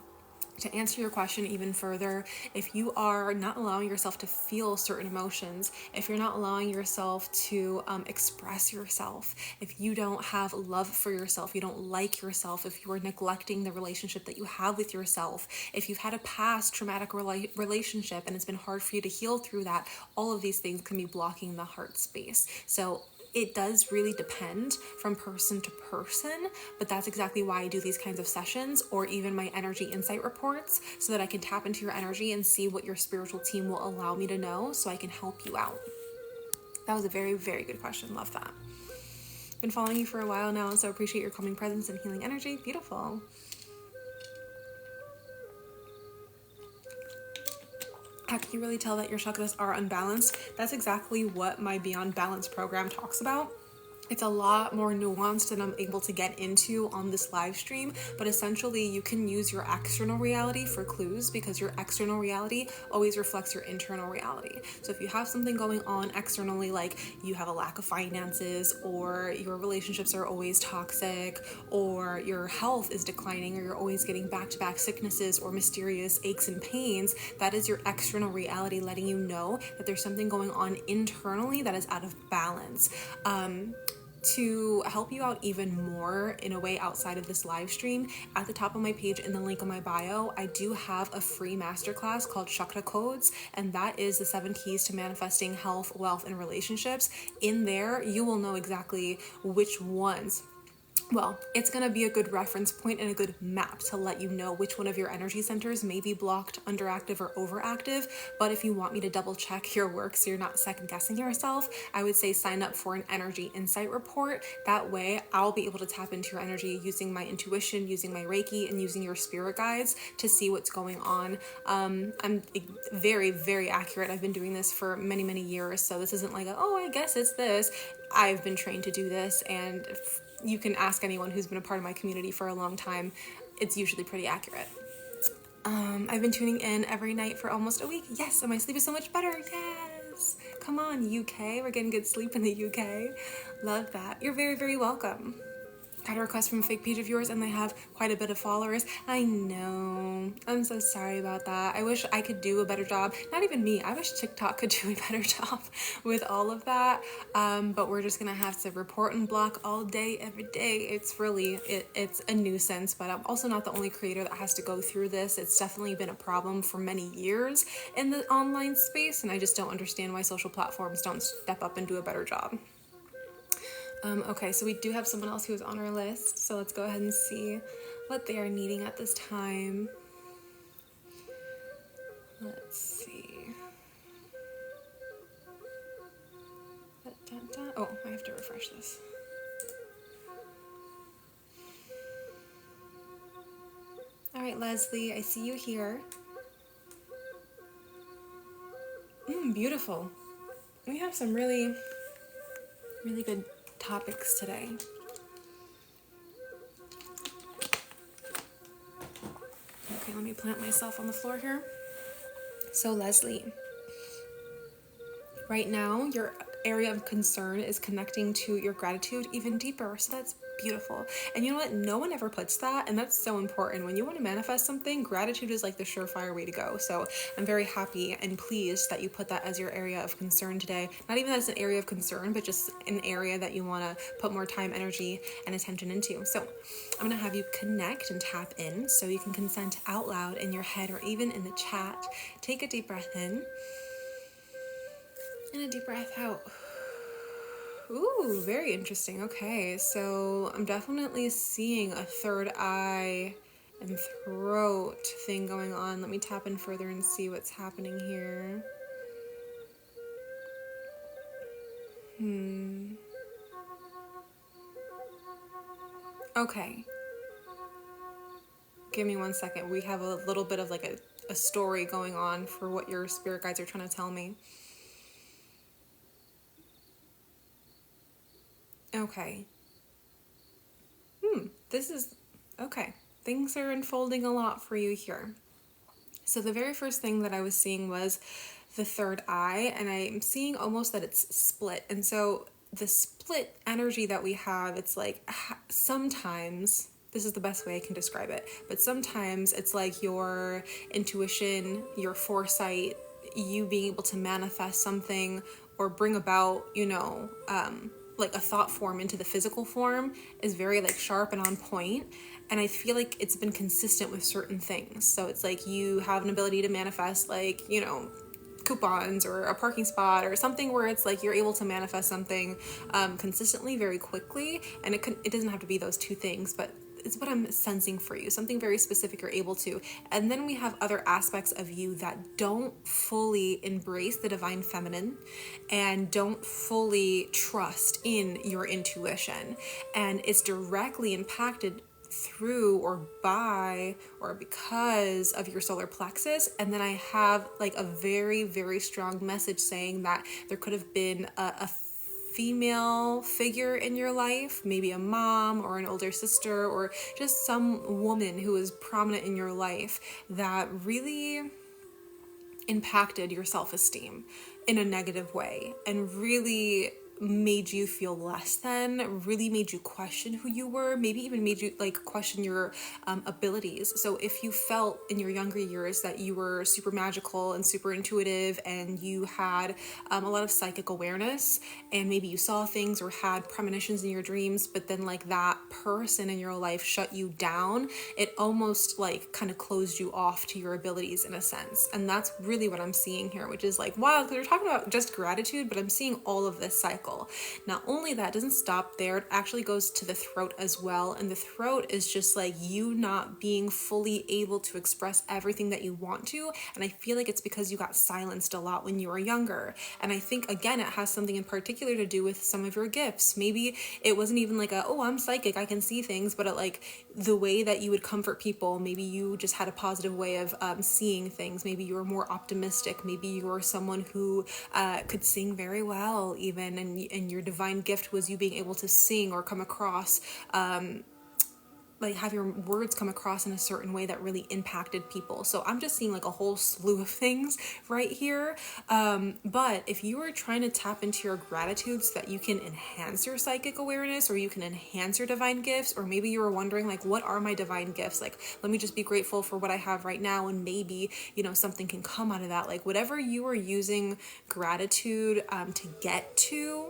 to answer your question even further, if you are not allowing yourself to feel certain emotions, if you're not allowing yourself to express yourself, if you don't have love for yourself, you don't like yourself, if you are neglecting the relationship that you have with yourself, if you've had a past traumatic relationship and it's been hard for you to heal through that, all of these things can be blocking the heart space. So it does really depend from person to person, but that's exactly why I do these kinds of sessions, or even my energy insight reports, so that I can tap into your energy and see what your spiritual team will allow me to know, so I can help you out. That was a very, very good question. Love that. Been following you for a while now, and so appreciate your calming presence and healing energy. Beautiful. How can you really tell that your chakras are unbalanced? That's exactly what my Beyond Balance program talks about. It's a lot more nuanced than I'm able to get into on this live stream, but essentially you can use your external reality for clues because your external reality always reflects your internal reality. So if you have something going on externally, like you have a lack of finances, or your relationships are always toxic, or your health is declining, or you're always getting back-to-back sicknesses or mysterious aches and pains, that is your external reality letting you know that there's something going on internally that is out of balance. To help you out even more in a way outside of this live stream, at the top of my page in the link in my bio, I do have a free masterclass called Chakra Codes, and that is the 7 keys to manifesting health, wealth, and relationships. In there, you will know exactly which ones. Well, it's going to be a good reference point and a good map to let you know which one of your energy centers may be blocked, underactive, or overactive. But if you want me to double check your work so you're not second guessing yourself, I would say sign up for an energy insight report. That way I'll be able to tap into your energy using my intuition, using my Reiki, and using your spirit guides to see what's going on. I'm very, very accurate. I've been doing this for many, many years. So this isn't like, oh, I guess it's this. I've been trained to do this, and you can ask anyone who's been a part of my community for a long time. It's usually pretty accurate. I've been tuning in every night for almost a week. Yes, and my sleep is so much better. Yes. Come on, UK. We're getting good sleep in the UK. Love that. You're very, very welcome. Got a request from a fake page of yours and they have quite a bit of followers. I know. I'm so sorry about that. I wish I could do a better job. Not even me. I wish TikTok could do a better job with all of that. But we're just going to have to report and block all day, every day. It's really, it's a nuisance, but I'm also not the only creator that has to go through this. It's definitely been a problem for many years in the online space, and I just don't understand why social platforms don't step up and do a better job. Okay, so we do have someone else who's on our list, so let's go ahead and see what they are needing at this time. Let's see. Oh, I have to refresh this. All right, Leslie, I see you here. Beautiful. We have some really, really good topics today. Okay, let me plant myself on the floor here. So Leslie, right now your area of concern is connecting to your gratitude even deeper. So that's beautiful. And you know what? No one ever puts that, and that's so important. When you want to manifest something, gratitude is like the surefire way to go. So I'm very happy and pleased that you put that as your area of concern today. Not even that it's an area of concern, but just an area that you want to put more time, energy, and attention into. So I'm going to have you connect and tap in so you can consent out loud in your head or even in the chat. Take a deep breath in and a deep breath out. Ooh, very interesting. Okay, so I'm definitely seeing a third eye and throat thing going on. Let me tap in further and see what's happening here. Okay. Give me 1 second. We have a little bit of like a story going on for what your spirit guides are trying to tell me. Okay. This is, okay. Things are unfolding a lot for you here. So the very first thing that I was seeing was the third eye, and I'm seeing almost that it's split. And so the split energy that we have, it's like sometimes, this is the best way I can describe it, but sometimes it's like your intuition, your foresight, you being able to manifest something or bring about, like a thought form into the physical form is very like sharp and on point. And I feel like it's been consistent with certain things. So it's like you have an ability to manifest like, coupons or a parking spot or something where it's like you're able to manifest something consistently very quickly. And it doesn't have to be those two things, but it's what I'm sensing for you, something very specific you're able to. And then we have other aspects of you that don't fully embrace the divine feminine and don't fully trust in your intuition. And it's directly impacted through or by or because of your solar plexus. And then I have like a very, very strong message saying that there could have been a female figure in your life, maybe a mom or an older sister or just some woman who is prominent in your life that really impacted your self-esteem in a negative way and really made you feel less than, really made you question who you were, maybe even made you like question your abilities. So if you felt in your younger years that you were super magical and super intuitive and you had a lot of psychic awareness and maybe you saw things or had premonitions in your dreams, but then like that person in your life shut you down, it almost like kind of closed you off to your abilities in a sense. And that's really what I'm seeing here, which is like wild because we're talking about just gratitude, but I'm seeing all of this cycle. Not only that, doesn't stop there, it actually goes to the throat as well. And the throat is just like you not being fully able to express everything that you want to. And I feel like it's because you got silenced a lot when you were younger. And I think, again, it has something in particular to do with some of your gifts. Maybe it wasn't even like I'm psychic, I can see things, but like the way that you would comfort people, maybe you just had a positive way of seeing things. Maybe you were more optimistic. Maybe you were someone who could sing very well even, and your divine gift was you being able to sing or come across like have your words come across in a certain way that really impacted people. So I'm just seeing like a whole slew of things right here. But if you are trying to tap into your gratitude so that you can enhance your psychic awareness or you can enhance your divine gifts, or maybe you were wondering like, what are my divine gifts? Like, let me just be grateful for what I have right now. And maybe, something can come out of that. Like whatever you are using gratitude to get to,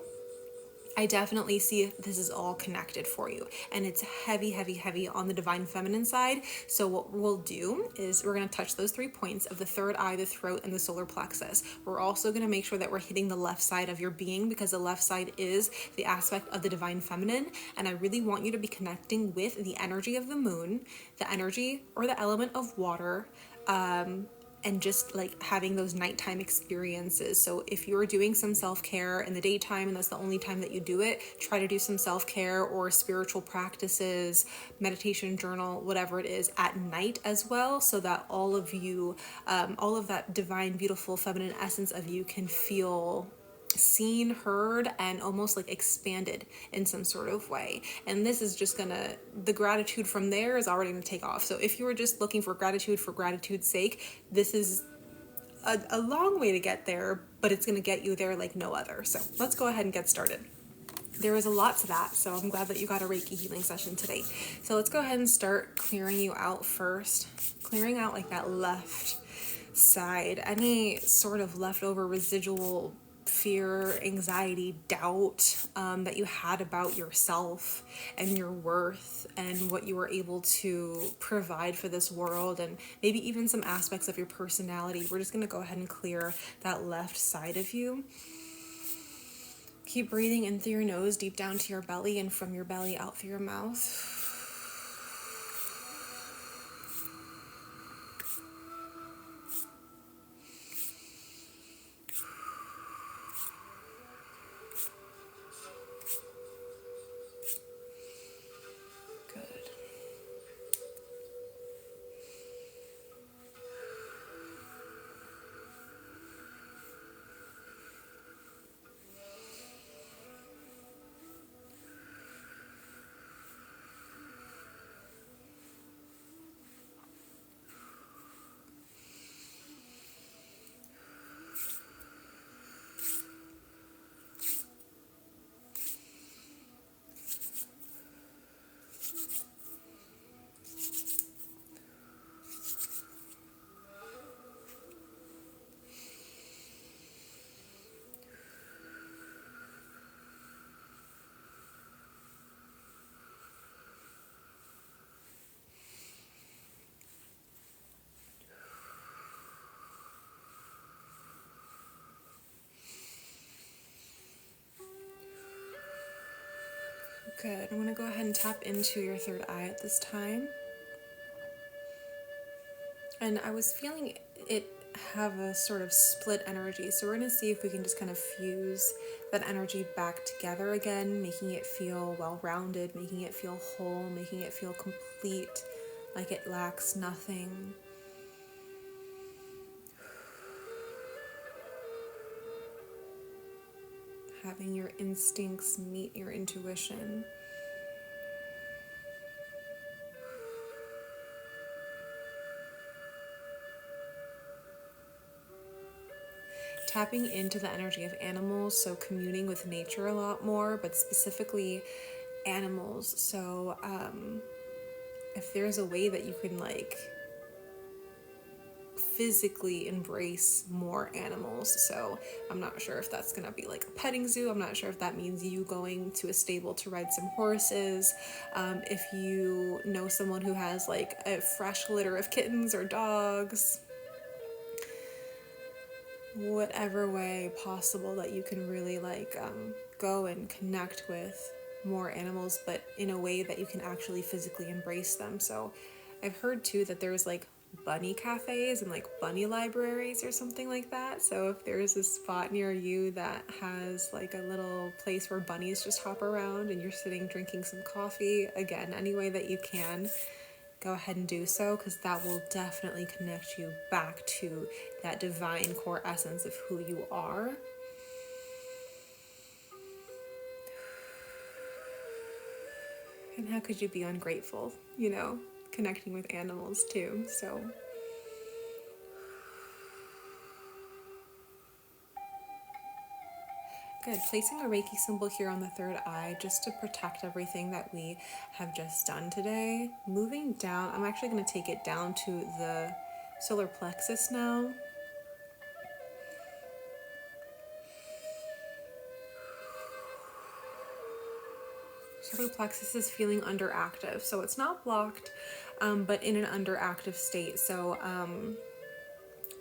I definitely see this is all connected for you, and it's heavy, heavy, heavy on the divine feminine side. So what we'll do is we're going to touch those 3 points of the third eye, the throat, and the solar plexus. We're also going to make sure that we're hitting the left side of your being, because the left side is the aspect of the divine feminine. And I really want you to be connecting with the energy of the moon, the energy or the element of water, and just like having those nighttime experiences. So if you're doing some self-care in the daytime and that's the only time that you do it, try to do some self-care or spiritual practices, meditation, journal, whatever it is at night as well, so that all of you, all of that divine, beautiful, feminine essence of you can feel seen, heard, and almost like expanded in some sort of way. And this is just the gratitude from there is already gonna take off. So if you were just looking for gratitude's sake, this is a long way to get there, but it's gonna get you there like no other. So let's go ahead and get started. There was a lot to that, so I'm glad that you got a Reiki healing session today. So let's go ahead and start clearing you out first. Clearing out like that left side, any sort of leftover residual fear, anxiety, doubt that you had about yourself and your worth and what you were able to provide for this world, and maybe even some aspects of your personality. We're just going to go ahead and clear that left side of you. Keep breathing in through your nose, deep down to your belly, and from your belly out through your mouth. Good. I'm going to go ahead and tap into your third eye at this time. And I was feeling it have a sort of split energy. So we're going to see if we can just kind of fuse that energy back together again, making it feel well-rounded, making it feel whole, making it feel complete, like it lacks nothing. having your instincts meet your intuition. Tapping into the energy of animals, so communing with nature a lot more, but specifically animals. So if there's a way that you can like physically embrace more animals, so I'm not sure if that's gonna be like a petting zoo, I'm not sure if that means you going to a stable to ride some horses, if you know someone who has like a fresh litter of kittens or dogs, whatever way possible that you can really like go and connect with more animals, but in a way that you can actually physically embrace them. So I've heard too that there's like bunny cafes and like bunny libraries or something like that. So if there's a spot near you that has like a little place where bunnies just hop around and you're sitting drinking some coffee, again, any way that you can, go ahead and do so, because that will definitely connect you back to that divine core essence of who you are. And how could you be ungrateful, you know, connecting with animals too? So good. Placing a Reiki symbol here on the third eye just to protect everything that we have just done today. Moving down, I'm actually going to take it down to the solar plexus now. Solar plexus is feeling underactive, so it's not blocked, but in an underactive state. So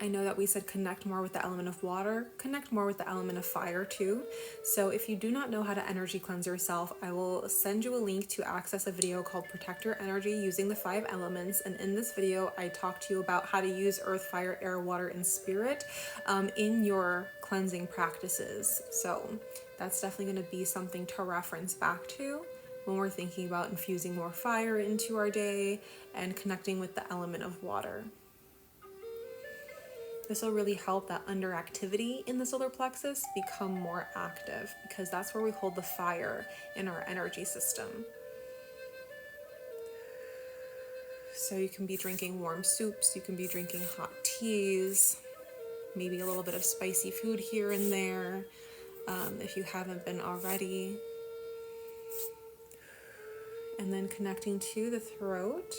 I know that we said connect more with the element of water, connect more with the element of fire too. So if you do not know how to energy cleanse yourself, I will send you a link to access a video called Protect Your Energy using the 5 elements. And in this video, I talk to you about how to use earth, fire, air, water, and spirit in your cleansing practices. So that's definitely going to be something to reference back to when we're thinking about infusing more fire into our day and connecting with the element of water. This will really help that underactivity in the solar plexus become more active, because that's where we hold the fire in our energy system. So you can be drinking warm soups, you can be drinking hot teas, maybe a little bit of spicy food here and there, if you haven't been already. And then connecting to the throat,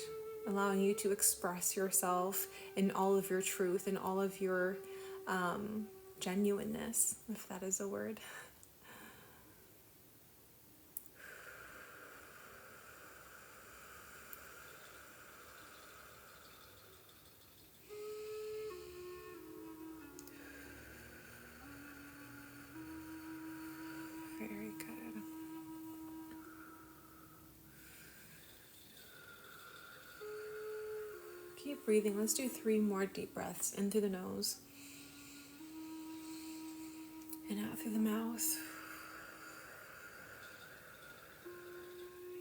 allowing you to express yourself in all of your truth and all of your genuineness, if that is a word. Very good. Keep breathing. Let's do 3 more deep breaths in through the nose and out through the mouth.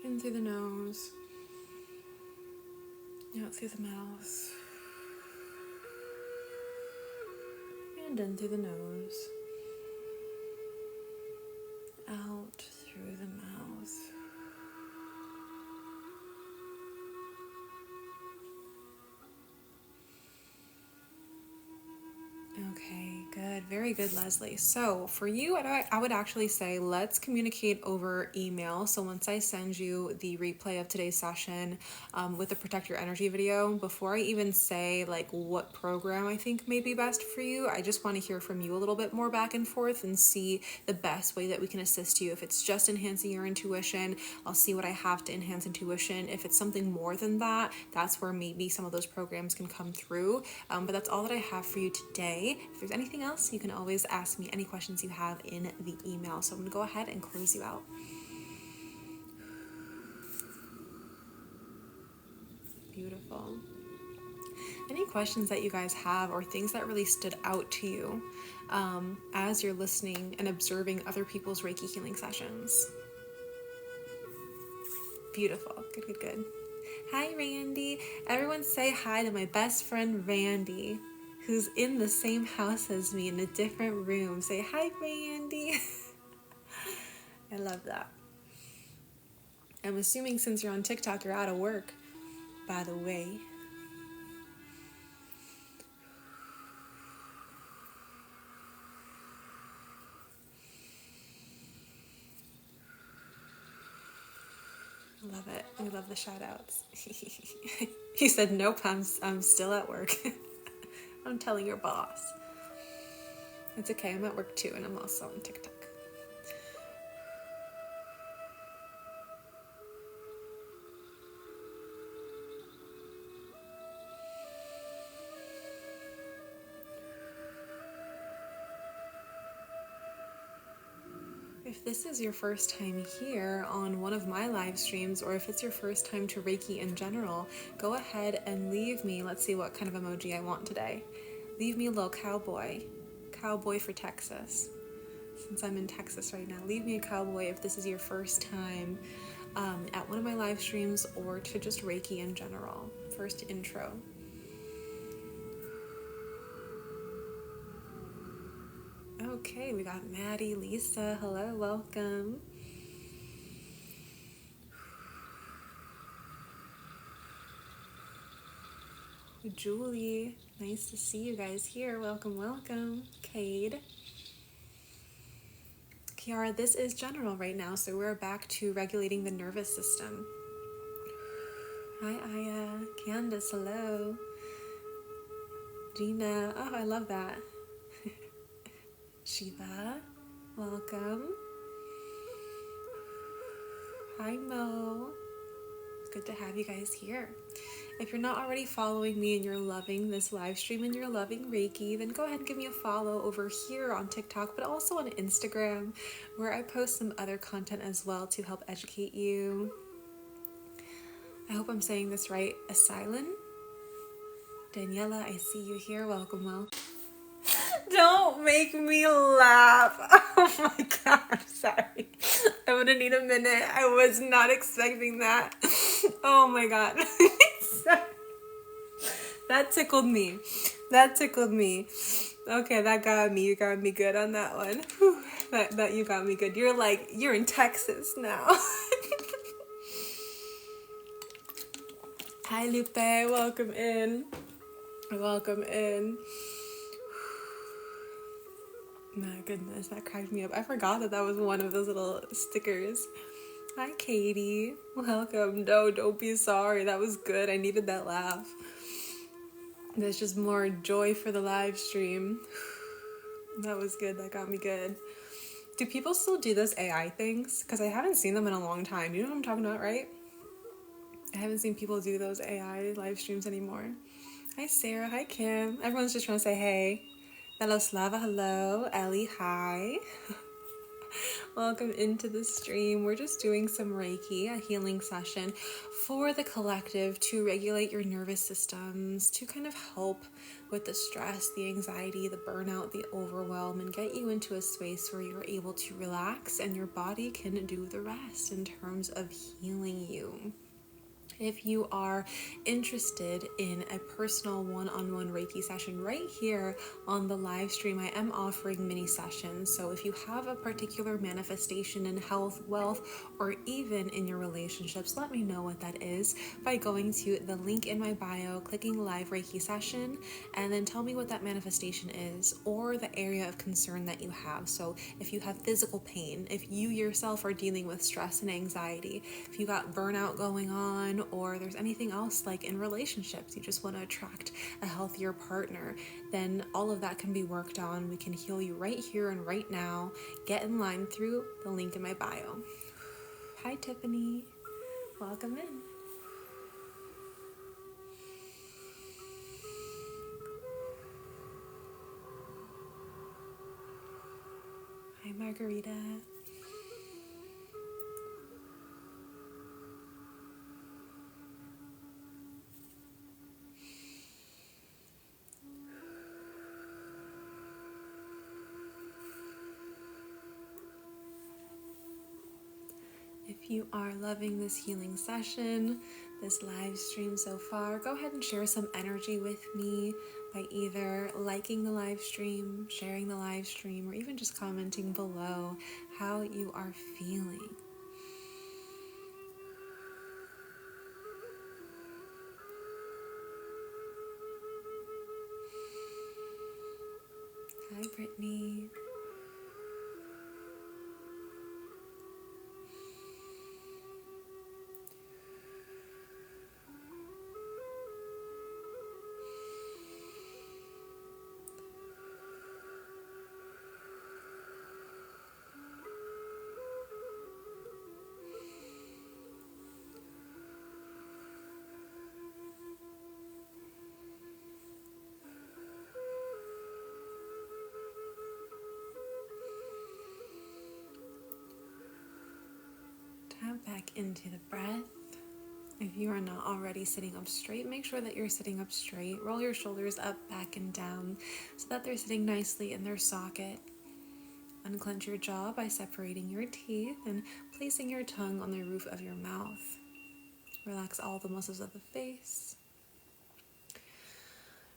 In through the nose, out through the mouth, and in through the nose, out through the mouth. Okay, good. Very good, Leslie. So for you, I would actually say let's communicate over email. So once I send you the replay of today's session with the Protect Your Energy video, before I even say like what program I think may be best for you, I just want to hear from you a little bit more back and forth and see the best way that we can assist you. If it's just enhancing your intuition, I'll see what I have to enhance intuition. If it's something more than that, that's where maybe some of those programs can come through. But that's all that I have for you today. If there's anything else, you can always ask me any questions you have in the email. So I'm going to go ahead and close you out. Beautiful. Any questions that you guys have or things that really stood out to you as you're listening and observing other people's Reiki healing sessions? Beautiful. Good, good, good. Hi, Randy. Everyone say hi to my best friend, Randy, who's in the same house as me in a different room. Say hi, Randy. I love that. I'm assuming since you're on TikTok, you're out of work, by the way. Love it. We love the shout outs. He said, nope, I'm still at work. I'm telling your boss. It's okay, I'm at work too, and I'm also on TikTok. If this is your first time here on one of my live streams, or if it's your first time to Reiki in general, go ahead and leave me, let's see what kind of emoji I want today. Leave me a little cowboy for Texas, since I'm in Texas right now. Leave me a cowboy if this is your first time at one of my live streams, or to just Reiki in general. First intro. Okay, we got Maddie, Lisa, hello, welcome. Julie, nice to see you guys here. Welcome, welcome. Cade. Kiara, this is general right now, so we're back to regulating the nervous system. Hi, Aya. Candace, hello. Gina, oh, I love that. Shiva, welcome. Hi, Mo. It's good to have you guys here. If you're not already following me and you're loving this live stream and you're loving Reiki, then go ahead and give me a follow over here on TikTok, but also on Instagram, where I post some other content as well to help educate you. I hope I'm saying this right. Asylum? Daniela, I see you here. Welcome, welcome. Don't make me laugh. Oh my god, I'm sorry. I'm gonna need a minute. I was not expecting that. Oh my god. That tickled me. That tickled me. Okay, that got me. You got me good on that one. Whew. That you got me good. You're in Texas now. Hi, Lupe. Welcome in. Welcome in. My goodness, that cracked me up. I forgot that was one of those little stickers. Hi, Katie. Welcome. No, don't be sorry. That was good. I needed that laugh. There's just more joy for the live stream. That was good. That got me good. Do people still do those AI things? Because I haven't seen them in a long time. You know what I'm talking about, right? I haven't seen people do those AI live streams anymore. Hi, Sarah. Hi, Kim. Everyone's just trying to say hey. Veloslava, hello. Ellie, hi. Welcome into the stream. We're just doing some Reiki, a healing session for the collective to regulate your nervous systems, to kind of help with the stress, the anxiety, the burnout, the overwhelm, and get you into a space where you're able to relax and your body can do the rest in terms of healing you. If you are interested in a personal one-on-one Reiki session right here on the live stream, I am offering mini sessions. So if you have a particular manifestation in health, wealth, or even in your relationships, let me know what that is by going to the link in my bio, clicking live Reiki session, and then tell me what that manifestation is or the area of concern that you have. So if you have physical pain, if you yourself are dealing with stress and anxiety, if you got burnout going on, or there's anything else like in relationships, you just want to attract a healthier partner, then all of that can be worked on. We can heal you right here and right now. Get in line through the link in my bio. Hi, Tiffany. Welcome in. Hi, Margarita. If you are loving this healing session, this live stream so far, go ahead and share some energy with me by either liking the live stream, sharing the live stream, or even just commenting below how you are feeling. Hi, Brittany. Tap back into the breath. If you are not already sitting up straight, make sure that you're sitting up straight. Roll your shoulders up, back, and down so that they're sitting nicely in their socket. Unclench your jaw by separating your teeth and placing your tongue on the roof of your mouth. Relax all the muscles of the face.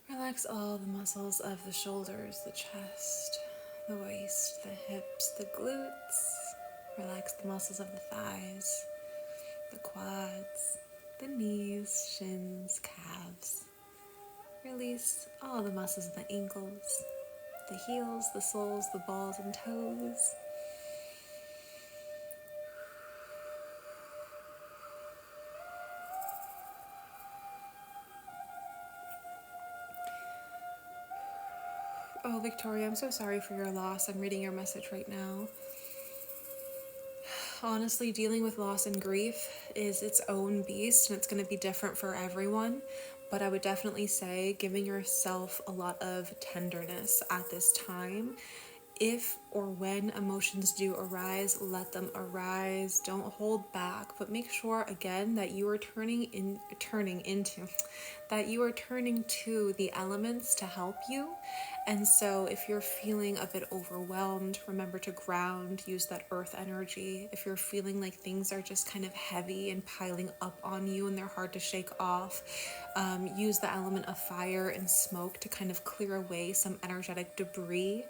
Relax all the muscles of the shoulders, the chest, the waist, the hips, the glutes. Relax the muscles of the thighs, the quads, the knees, shins, calves. Release all the muscles of the ankles, the heels, the soles, the balls and toes. Oh, Victoria, I'm so sorry for your loss. I'm reading your message right now. Honestly, dealing with loss and grief is its own beast, and it's going to be different for everyone. But I would definitely say giving yourself a lot of tenderness at this time. If or when emotions do arise, let them arise. Don't hold back, but make sure again that you are turning to the elements to help you. And so if you're feeling a bit overwhelmed, remember to ground, use that earth energy. If you're feeling like things are just kind of heavy and piling up on you and they're hard to shake off, use the element of fire and smoke to kind of clear away some energetic debris.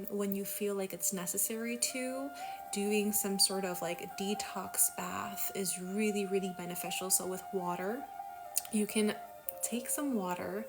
When you feel like it's necessary to, doing some sort of like detox bath is really, really beneficial. So with water, you can take some water,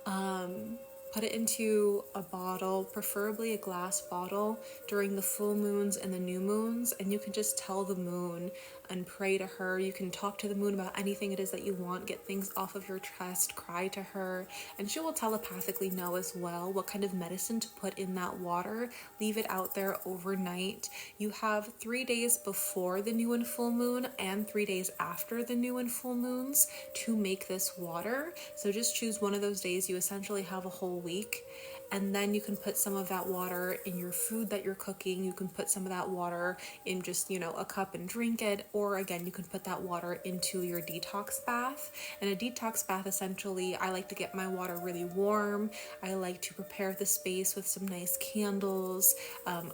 put it into a bottle, preferably a glass bottle, during the full moons and the new moons, and you can just tell the moon and pray to her. You can talk to the moon about anything it is that you want, get things off of your chest, cry to her, and she will telepathically know as well what kind of medicine to put in that water. Leave it out there overnight. You have 3 days before the new and full moon and 3 days after the new and full moons to make this water. So just choose one of those days. You essentially have a whole week, and then you can put some of that water in your food that you're cooking. You can put some of that water in just, a cup and drink it, or again, you can put that water into your detox bath. And a detox bath, essentially, I like to get my water really warm. I like to prepare the space with some nice candles,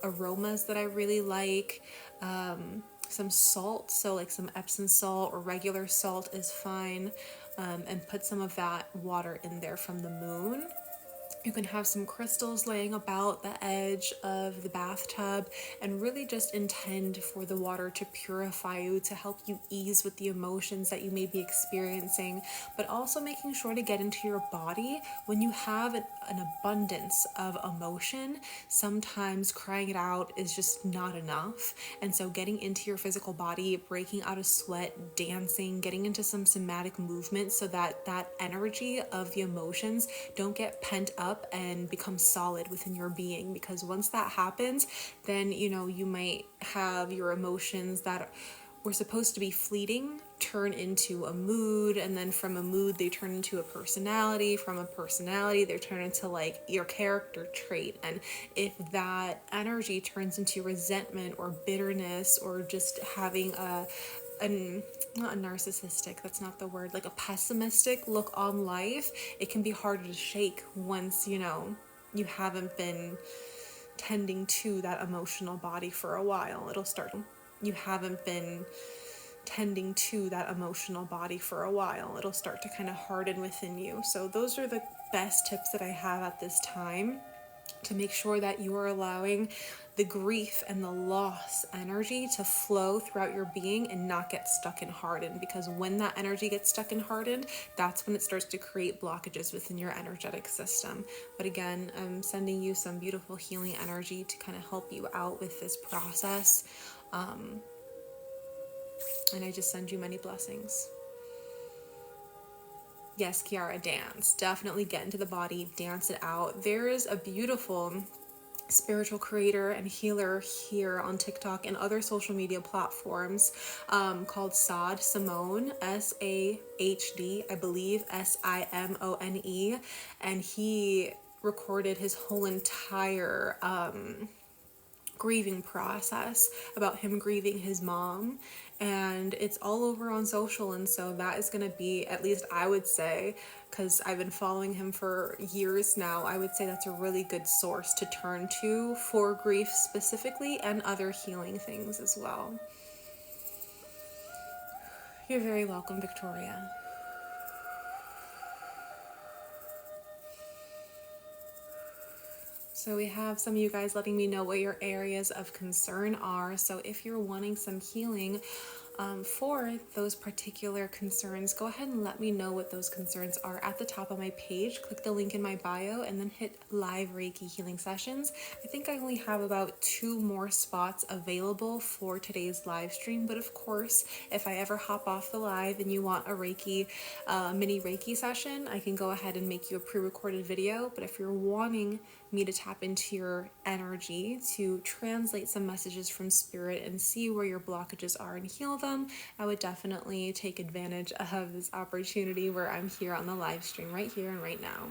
aromas that I really like, some salt, so like some Epsom salt or regular salt is fine, and put some of that water in there from the moon. You can have some crystals laying about the edge of the bathtub and really just intend for the water to purify you, to help you ease with the emotions that you may be experiencing, but also making sure to get into your body. When you have an abundance of emotion, sometimes crying it out is just not enough. And so getting into your physical body, breaking out a sweat, dancing, getting into some somatic movement so that that energy of the emotions don't get pent up and become solid within your being. Because once that happens, then you might have your emotions that were supposed to be fleeting turn into a mood, and then from a mood they turn into a personality, from a personality they turn into like your character trait. And if that energy turns into resentment or bitterness, or just having not a narcissistic, that's not the word, like a pessimistic look on life, it can be harder to shake once you haven't been tending to that emotional body for a while. You haven't been tending to that emotional body for a while. It'll start to kind of harden within you. So those are the best tips that I have at this time. to make sure that you are allowing the grief and the loss energy to flow throughout your being and not get stuck and hardened. Because when that energy gets stuck and hardened, that's when it starts to create blockages within your energetic system. But again, I'm sending you some beautiful healing energy to kind of help you out with this process. And I just send you many blessings. Yes, Kiara, dance. Definitely get into the body, dance it out. There is a beautiful spiritual creator and healer here on TikTok and other social media platforms called Saad Simone, SAHD, I believe, SIMONE. And he recorded his whole entire grieving process about him grieving his mom, and it's all over on social. And so that is going to be, at least I would say, because I've been following him for years now, I would say that's a really good source to turn to for grief specifically and other healing things as well. You're very welcome, Victoria. So we have some of you guys letting me know what your areas of concern are. So if you're wanting some healing for those particular concerns, go ahead and let me know what those concerns are at the top of my page. Click the link in my bio and then hit live Reiki healing sessions. I think I only have about 2 more spots available for today's live stream, but of course, if I ever hop off the live and you want a Reiki, mini Reiki session, I can go ahead and make you a pre-recorded video. But if you're wanting me to tap into your energy, to translate some messages from spirit and see where your blockages are and heal them, I would definitely take advantage of this opportunity where I'm here on the live stream right here and right now.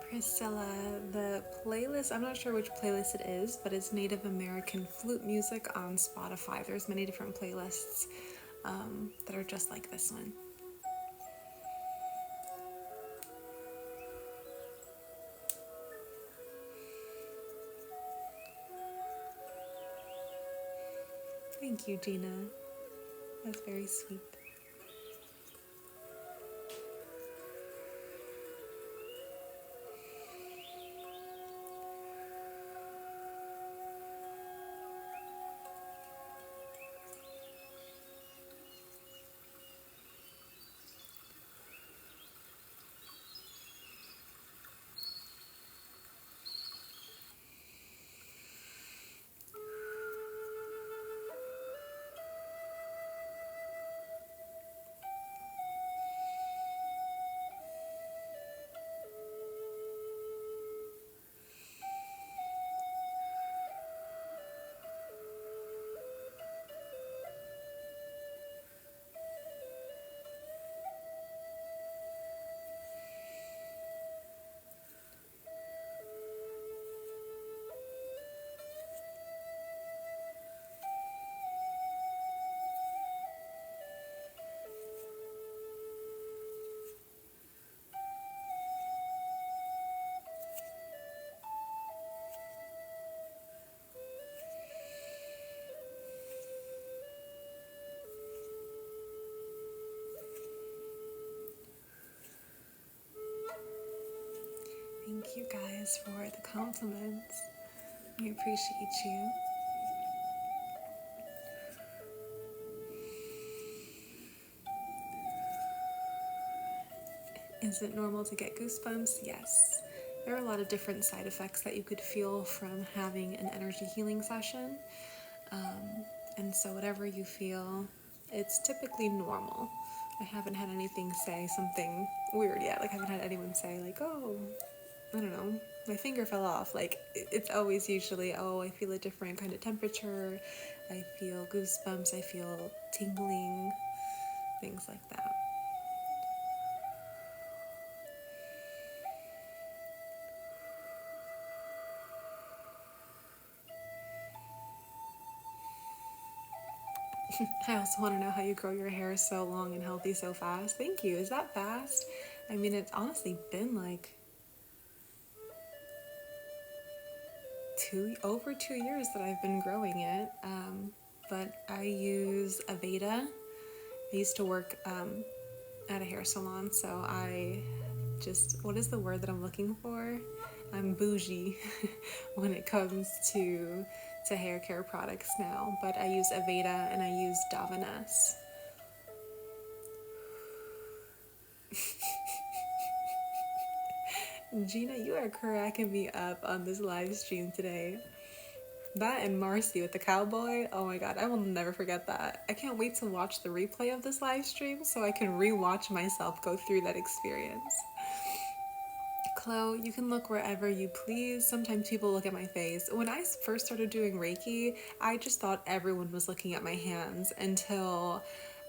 Priscilla, the playlist, I'm not sure which playlist it is, but it's Native American flute music on Spotify. There's many different playlists that are just like this one. Thank you, Gina. That's very sweet. Thank you guys for the compliments. I appreciate you. Is it normal to get goosebumps? Yes. There are a lot of different side effects that you could feel from having an energy healing session. And so whatever you feel, it's typically normal. I haven't had anything say something weird yet. Like I haven't had anyone say like, oh, I don't know, my finger fell off. Like it's always usually, oh, I feel a different kind of temperature. I feel goosebumps. I feel tingling, things like that. I also want to know how you grow your hair so long and healthy so fast. Thank you. Is that fast? I mean, it's honestly been like over 2 years that I've been growing it. But I use Aveda. I used to work at a hair salon, so I just, what is the word that I'm looking for? I'm bougie when it comes to hair care products now, but I use Aveda and I use Davines. Gina, you are cracking me up on this live stream today. That and Marcy with the cowboy, oh my god, I will never forget that. I can't wait to watch the replay of this live stream so I can re-watch myself go through that experience. Chloe, you can look wherever you please. Sometimes people look at my face. When I first started doing Reiki, I just thought everyone was looking at my hands until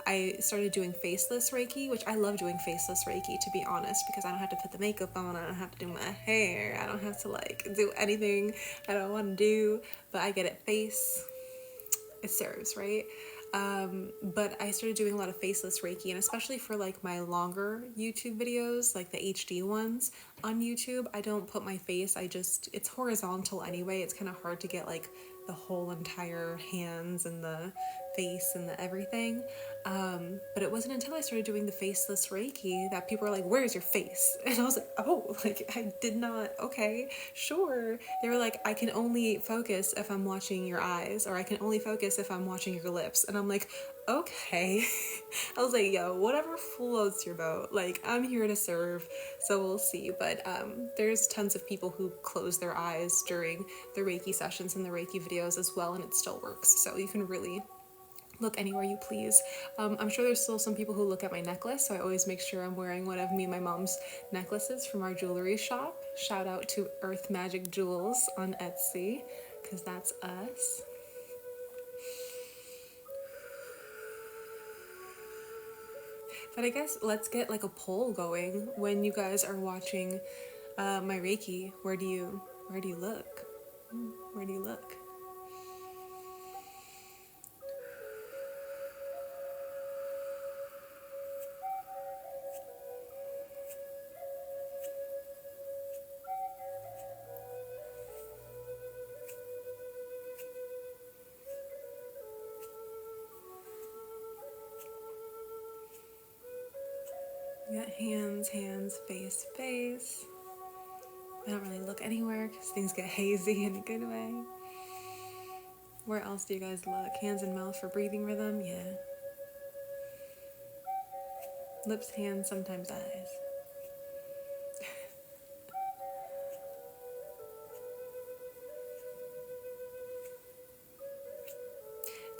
I started doing faceless Reiki, which I love doing faceless Reiki, to be honest, because I don't have to put the makeup on, I don't have to do my hair, I don't have to like do anything I don't want to do, but I get it face. It serves, right? But I started doing a lot of faceless Reiki, and especially for like my longer YouTube videos, like the HD ones on YouTube, I don't put my face, it's horizontal anyway. It's kind of hard to get like the whole entire hands and the face and the everything. But it wasn't until I started doing the faceless Reiki that people were like, where's your face? And I was like, oh, like I did not, okay, sure. They were like, I can only focus if I'm watching your eyes, or I can only focus if I'm watching your lips. And I'm like, okay. I was like, yo, whatever floats your boat. Like, I'm here to serve, so we'll see. But there's tons of people who close their eyes during the Reiki sessions and the Reiki videos as well, and it still works. So you can really look anywhere you please. I'm sure there's still some people who look at my necklace, so I always make sure I'm wearing one of me and my mom's necklaces from our jewelry shop. Shout out to Earth Magic Jewels on Etsy, because that's us. But I guess let's get like a poll going when you guys are watching my Reiki. Where do you look? Where do you look? We got hands, face, face. I don't really look anywhere because things get hazy in a good way. Where else do you guys look? Hands and mouth for breathing rhythm? Yeah. Lips, hands, sometimes eyes.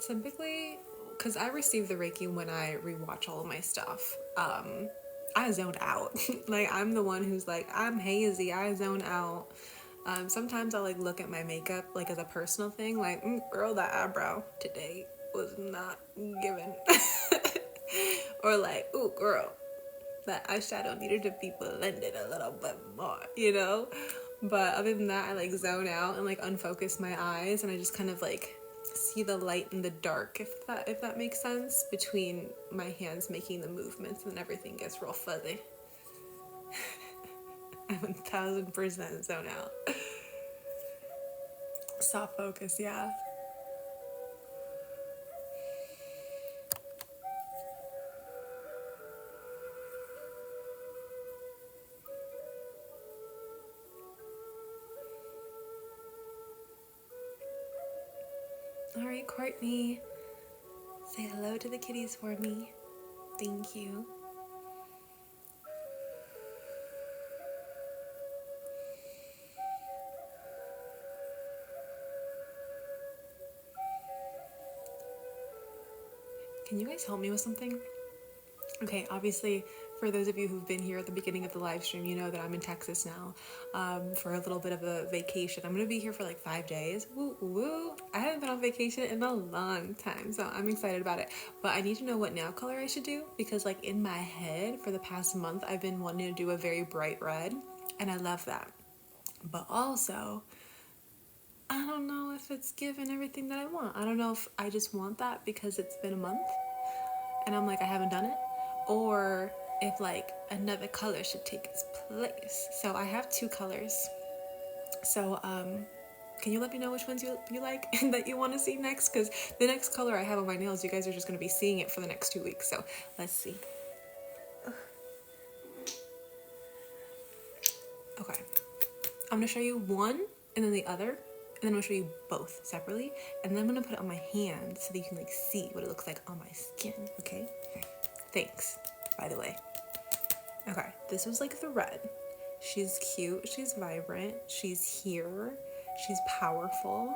Typically, because I receive the Reiki when I rewatch all of my stuff, I zone out. Like, I'm the one who's like, I'm hazy, I zone out. Sometimes I'll like look at my makeup like as a personal thing, like, girl, that eyebrow today was not given. Or like, ooh, girl, that eyeshadow needed to be blended a little bit more, you know? But other than that, I like zone out and like unfocus my eyes, and I just kind of like see the light and the dark, if that makes sense, between my hands making the movements, and then everything gets real fuzzy. I 1000% zone out. Soft focus, yeah. All right, Courtney. Say hello to the kitties for me. Thank you. Can you guys help me with something? Okay, obviously, for those of you who've been here at the beginning of the live stream, you know that I'm in Texas now for a little bit of a vacation. I'm going to be here for like 5 days. Woo, woo. I haven't been on vacation in a long time, so I'm excited about it. But I need to know what nail color I should do because like in my head for the past month, I've been wanting to do a very bright red, and I love that. But also, I don't know if it's given everything that I want. I don't know if I just want that because it's been a month and I'm like, I haven't done it, or if like another color should take its place. So I have 2 colors. So can you let me know which ones you like and that you want to see next? Because the next color I have on my nails, you guys are just going to be seeing it for the next 2 weeks. So let's see. Okay. I'm going to show you one and then the other. And then I'm going to show you both separately. And then I'm going to put it on my hand so that you can like see what it looks like on my skin. Okay? Thanks, by the way. Okay, this was like the red. She's cute, she's vibrant, she's here, she's powerful.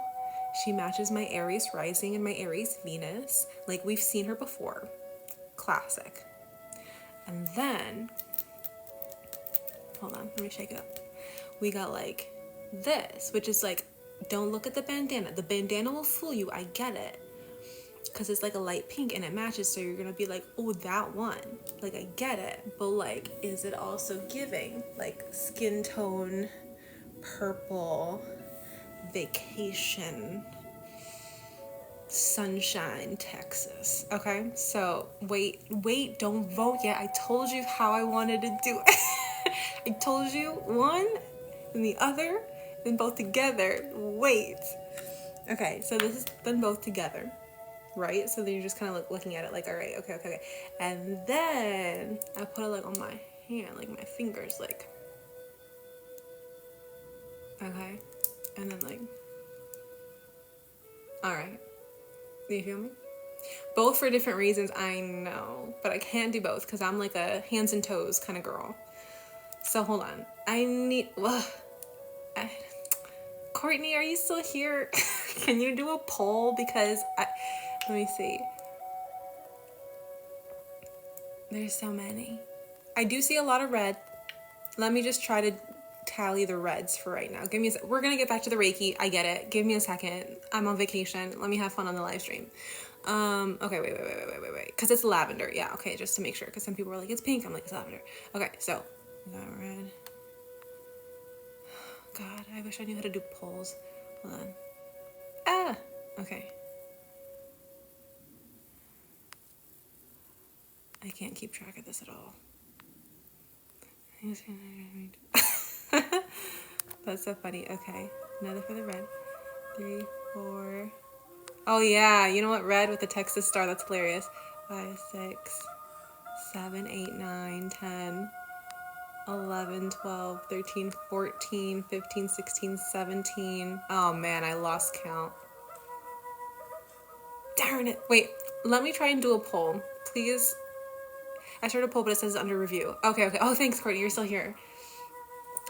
She matches my Aries rising and my Aries Venus. Like we've seen her before. Classic. And then, hold on, let me shake it up. We got like this, which is like, don't look at the bandana. The bandana will fool you, I get it. Because it's like a light pink and it matches, so you're gonna be like, oh, that one. Like, I get it. But like, is it also giving like skin tone, purple, vacation, sunshine, Texas? Okay, so wait, don't vote yet. I told you how I wanted to do it. I told you one and the other, then both together. Wait. Okay, so this has been both together, right? So then you're just kind of like looking at it like, all right, okay. And then I put it like on my hand, like my fingers, like, okay. And then like, all right. Do you feel me? Both for different reasons, I know, but I can't do both because I'm like a hands and toes kind of girl. So hold on. Courtney, are you still here? Can you do a poll? Because let me see. There's so many. I do see a lot of red. Let me just try to tally the reds for right now. We're gonna get back to the Reiki. I get it. Give me a second. I'm on vacation. Let me have fun on the live stream. Okay, wait. Because it's lavender. Yeah, okay, just to make sure. Because some people were like, it's pink. I'm like, it's lavender. Okay, so we got red. God, I wish I knew how to do polls. Hold on. Okay. I can't keep track of this at all. That's so funny. Okay, another for the red. 3, 4. Oh yeah, you know what? Red with the Texas star. That's hilarious. 5, 6, 7, 8, 9, 10, 11, 12, 13, 14, 15, 16, 17. Oh man, I lost count. Darn it. Wait, let me try and do a poll. Please. I started a poll, but it says under review. Okay. Oh, thanks, Courtney. You're still here.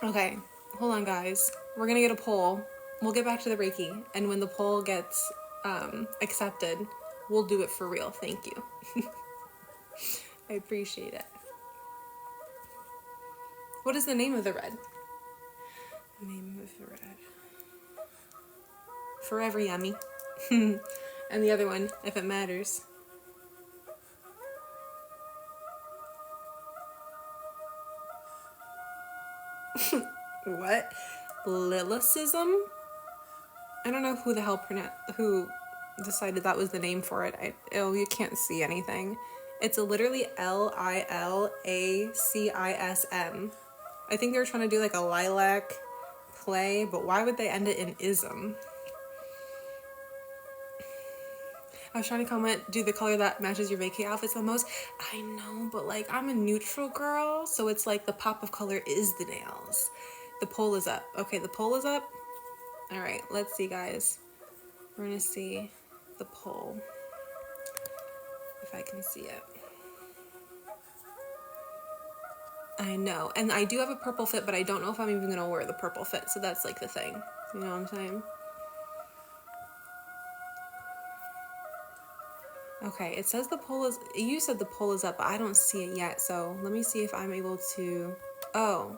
Okay. Hold on, guys. We're going to get a poll. We'll get back to the Reiki. And when the poll gets accepted, we'll do it for real. Thank you. I appreciate it. What is the name of the red? Name of the red. Forever Yummy. And the other one, if it matters. What? Lilicism? I don't know who the hell who decided that was the name for it. You can't see anything. It's literally Lilacism. I think they were trying to do like a lilac play, but why would they end it in ism? I was trying to comment, do the color that matches your Reiki outfits the most. I know, but like I'm a neutral girl, so it's like the pop of color is the nails. The poll is up. Okay, the poll is up. All right, let's see, guys. We're gonna see. the pole, if I can see it. I know, and I do have a purple fit, but I don't know if I'm even gonna wear the purple fit, so that's like the thing, you know what I'm saying? Okay, it says the poll is, you said the poll is up, but I don't see it yet, so let me see if I'm able to, oh,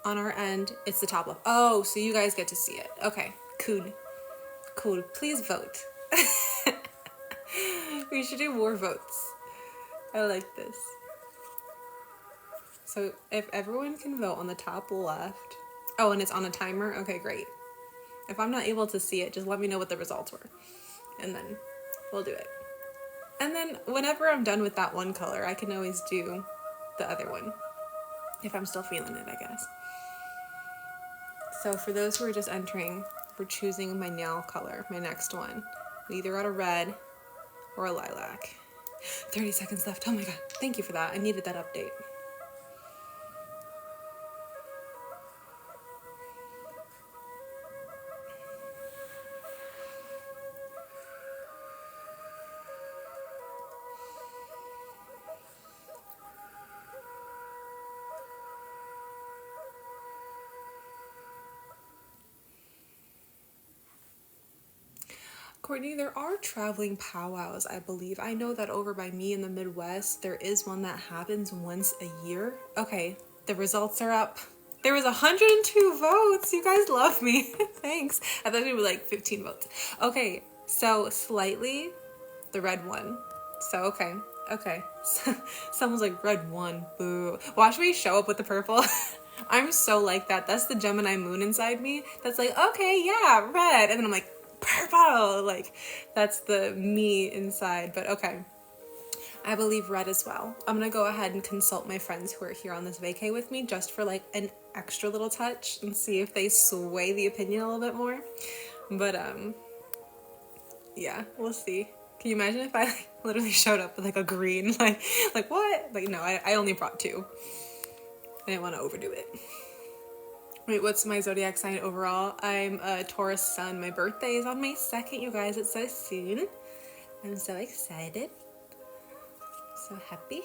on our end, it's the top left. Oh, so you guys get to see it. Okay, cool, cool, please vote. We should do more votes. I like this. So if everyone can vote on the top left. Oh, and it's on a timer? Okay, great. If I'm not able to see it, just let me know what the results were. And then we'll do it. And then whenever I'm done with that one color, I can always do the other one. If I'm still feeling it, I guess. So for those who are just entering, we're choosing my nail color, my next one. We either got a red or a lilac. 30 seconds left. Oh my god. Thank you for that. I needed that update. Courtney, there are traveling powwows, I believe. I know that over by me in the Midwest, there is one that happens once a year. Okay, the results are up. There was 102 votes. You guys love me. Thanks. I thought it was like 15 votes. Okay, so slightly the red one. So, okay. Someone's like, red one, boo. Watch me show up with the purple. I'm so like that. That's the Gemini moon inside me. That's like, okay, yeah, red. And then I'm like, purple, like that's the me inside. But okay, I believe red as well. I'm gonna go ahead and consult my friends who are here on this vacay with me just for like an extra little touch and see if they sway the opinion a little bit more. But yeah, we'll see. Can you imagine if I like literally showed up with like a green, like what? Like no, I only brought two. I didn't want to overdo it. Wait, what's my zodiac sign overall? I'm a Taurus sun. My birthday is on May 2nd, you guys. It's so soon. I'm so excited. So happy.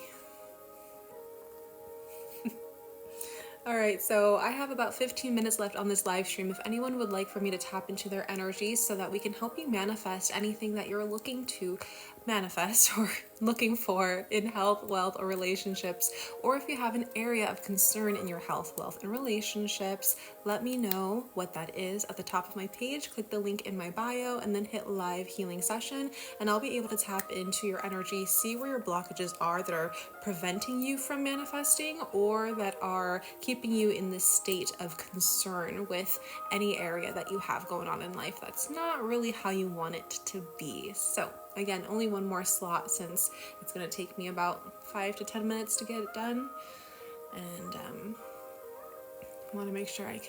Alright, so I have about 15 minutes left on this live stream. If anyone would like for me to tap into their energies so that we can help you manifest anything that you're looking to manifest or looking for in health, wealth, or relationships, or if you have an area of concern in your health, wealth, and relationships, let me know what that is at the top of my page. Click the link in my bio and then hit live healing session, and I'll be able to tap into your energy, see where your blockages are that are preventing you from manifesting or that are keeping you in this state of concern with any area that you have going on in life that's not really how you want it to be. So again, only one more slot since it's going to take me about 5 to 10 minutes to get it done. And I want to make sure I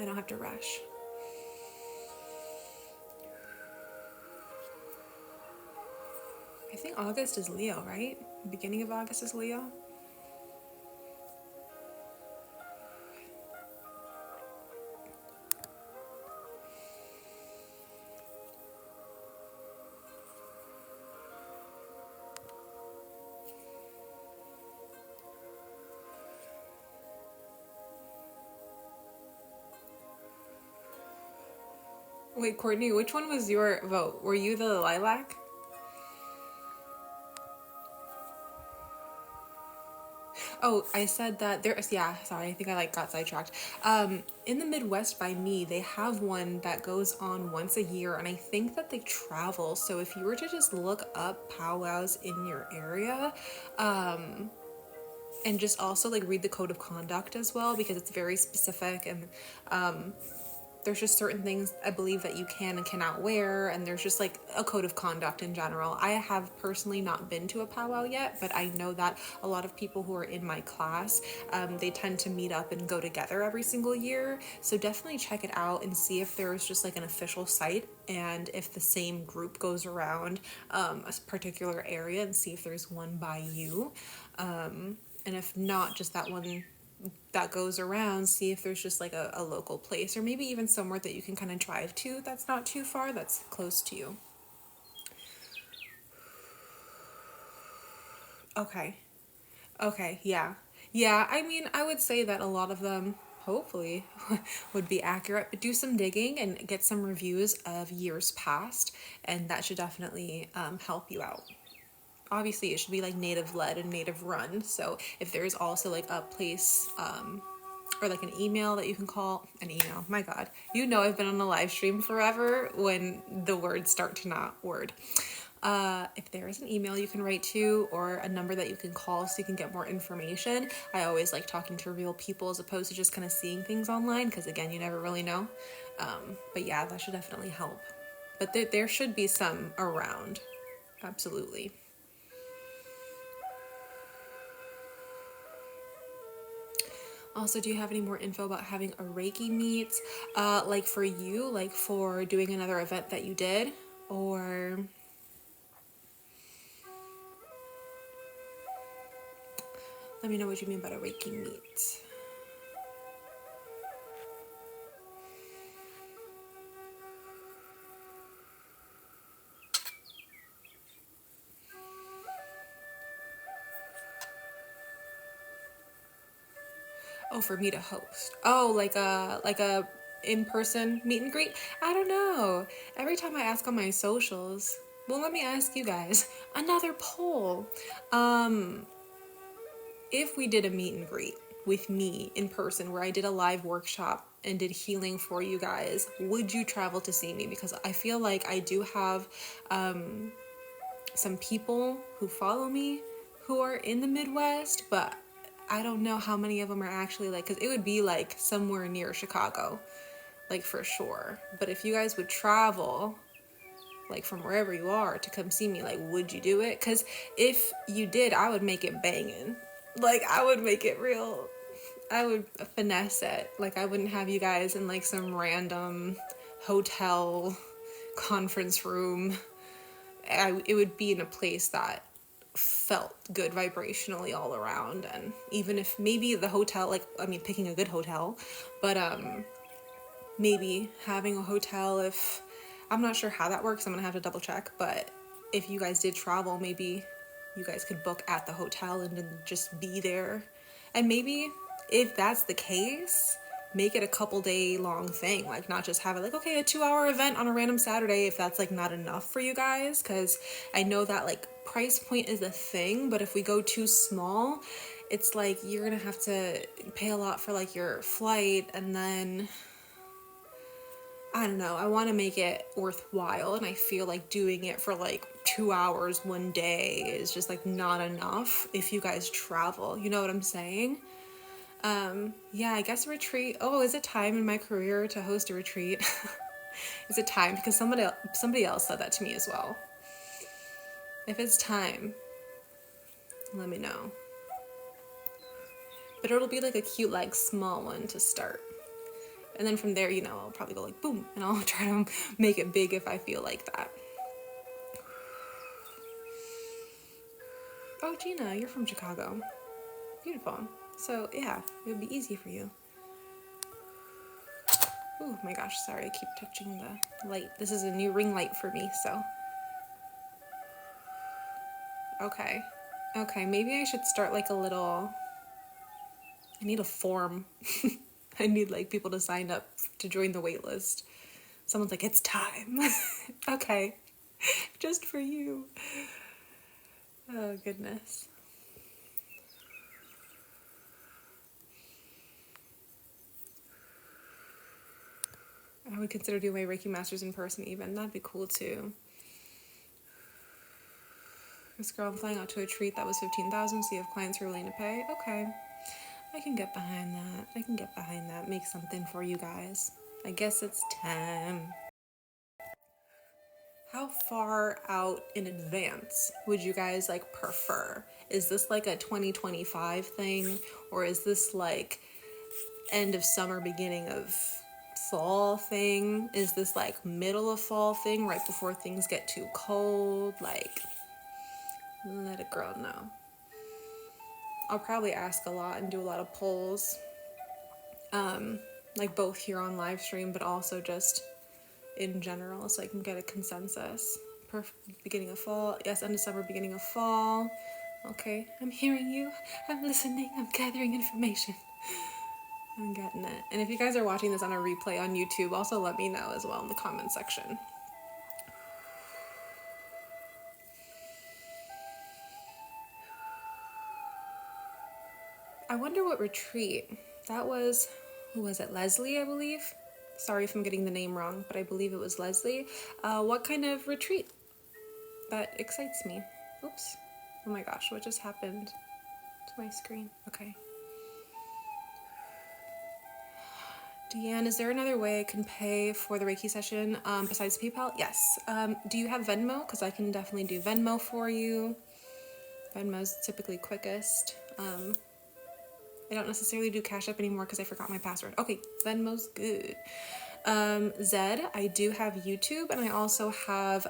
don't have to rush. I think August is Leo, right? The beginning of August is Leo. Wait, Courtney, which one was your vote? Were you the lilac? Oh, I said that yeah, sorry, I think I got sidetracked. In the Midwest by me, they have one that goes on once a year, and I think that they travel. So if you were to just look up powwows in your area, and just also like read the code of conduct as well, because it's very specific, and there's just certain things I believe that you can and cannot wear, and there's just like a code of conduct in general. I have personally not been to a powwow yet, but I know that a lot of people who are in my class, they tend to meet up and go together every single year. So definitely check it out and see if there's just like an official site, and if the same group goes around a particular area, and see if there's one by you. And if not, just that one that goes around, see if there's just like a local place, or maybe even somewhere that you can kind of drive to that's not too far, that's close to you. Okay. Okay, yeah. Yeah, I mean, I would say that a lot of them hopefully would be accurate, but do some digging and get some reviews of years past, and that should definitely help you out. Obviously, it should be like native led and native run. So if there's also like a place or like an email that you can call, an email, my God, you know, I've been on a live stream forever when the words start to not word. If there is an email you can write to or a number that you can call so you can get more information. I always like talking to real people as opposed to just kind of seeing things online because, again, you never really know. But yeah, that should definitely help. But there should be some around. Absolutely. Also, do you have any more info about having a Reiki meet? Like for you, like for doing another event that you did? Or let me know what you mean by a Reiki meet. Oh, for me to host. Oh, like a in-person meet and greet? I don't know. Every time I ask on my socials, well, let me ask you guys another poll. If we did a meet and greet with me in person where I did a live workshop and did healing for you guys, would you travel to see me? Because I feel like I do have some people who follow me who are in the Midwest, but I don't know how many of them are actually like, because it would be like somewhere near Chicago, like for sure. But if you guys would travel, like from wherever you are to come see me, like, would you do it? Because if you did, I would make it banging. Like, I would make it real. I would finesse it. Like, I wouldn't have you guys in like some random hotel conference room. It would be in a place that felt good vibrationally all around. And even if maybe the hotel, like, I mean, picking a good hotel, but maybe having a hotel, if I'm not sure how that works, I'm gonna have to double check, but if you guys did travel, maybe you guys could book at the hotel and then just be there. And maybe if that's the case, make it a couple day long thing, like not just have it like, okay, a 2-hour event on a random Saturday if that's like not enough for you guys, because I know that like price point is a thing, but if we go too small, it's like you're gonna have to pay a lot for like your flight, and then I don't know, I want to make it worthwhile, and I feel like doing it for like 2 hours one day is just like not enough if you guys travel, you know what I'm saying? Yeah, I guess a retreat. Oh, is it time in my career to host a retreat? Is it time? Because somebody else said that to me as well. If it's time, let me know. But it'll be like a cute, like small one to start. And then from there, you know, I'll probably go like boom, and I'll try to make it big if I feel like that. Oh, Gina, you're from Chicago. Beautiful. So yeah, it would be easy for you. Oh my gosh, sorry, I keep touching the light. This is a new ring light for me, so. Okay. Okay, maybe I should start like a little, I need a form. I need like people to sign up to join the wait list. Someone's like, it's time. Okay. Just for you. Oh, goodness. I would consider doing my Reiki Masters in person even. That'd be cool too. This girl, I'm flying out to a treat that was 15,000, so you have clients who are willing to pay. Okay. I can get behind that. I can get behind that. Make something for you guys. I guess it's time. How far out in advance would you guys like prefer? Is this like a 2025 thing, or is this like end of summer, beginning of fall thing? Is this like middle of fall thing, right before things get too cold? Like, let a girl know. I'll probably ask a lot and do a lot of polls, like both here on live stream, but also just in general, so I can get a consensus. Beginning of fall, yes, end of summer, beginning of fall. Okay, I'm hearing you. I'm listening. I'm gathering information. I'm getting it. And if you guys are watching this on a replay on YouTube, also let me know as well in the comment section. I wonder what retreat. That was, who was it? Leslie, I believe. Sorry if I'm getting the name wrong, but I believe it was Leslie. What kind of retreat? That excites me. Oops. Oh my gosh, what just happened to my screen? Okay. Deanne, is there another way I can pay for the Reiki session besides PayPal? Yes. Do you have Venmo? Because I can definitely do Venmo for you. Venmo's typically quickest. I don't necessarily do Cash App anymore because I forgot my password. Okay, Venmo's good. Zed, I do have YouTube, and I also have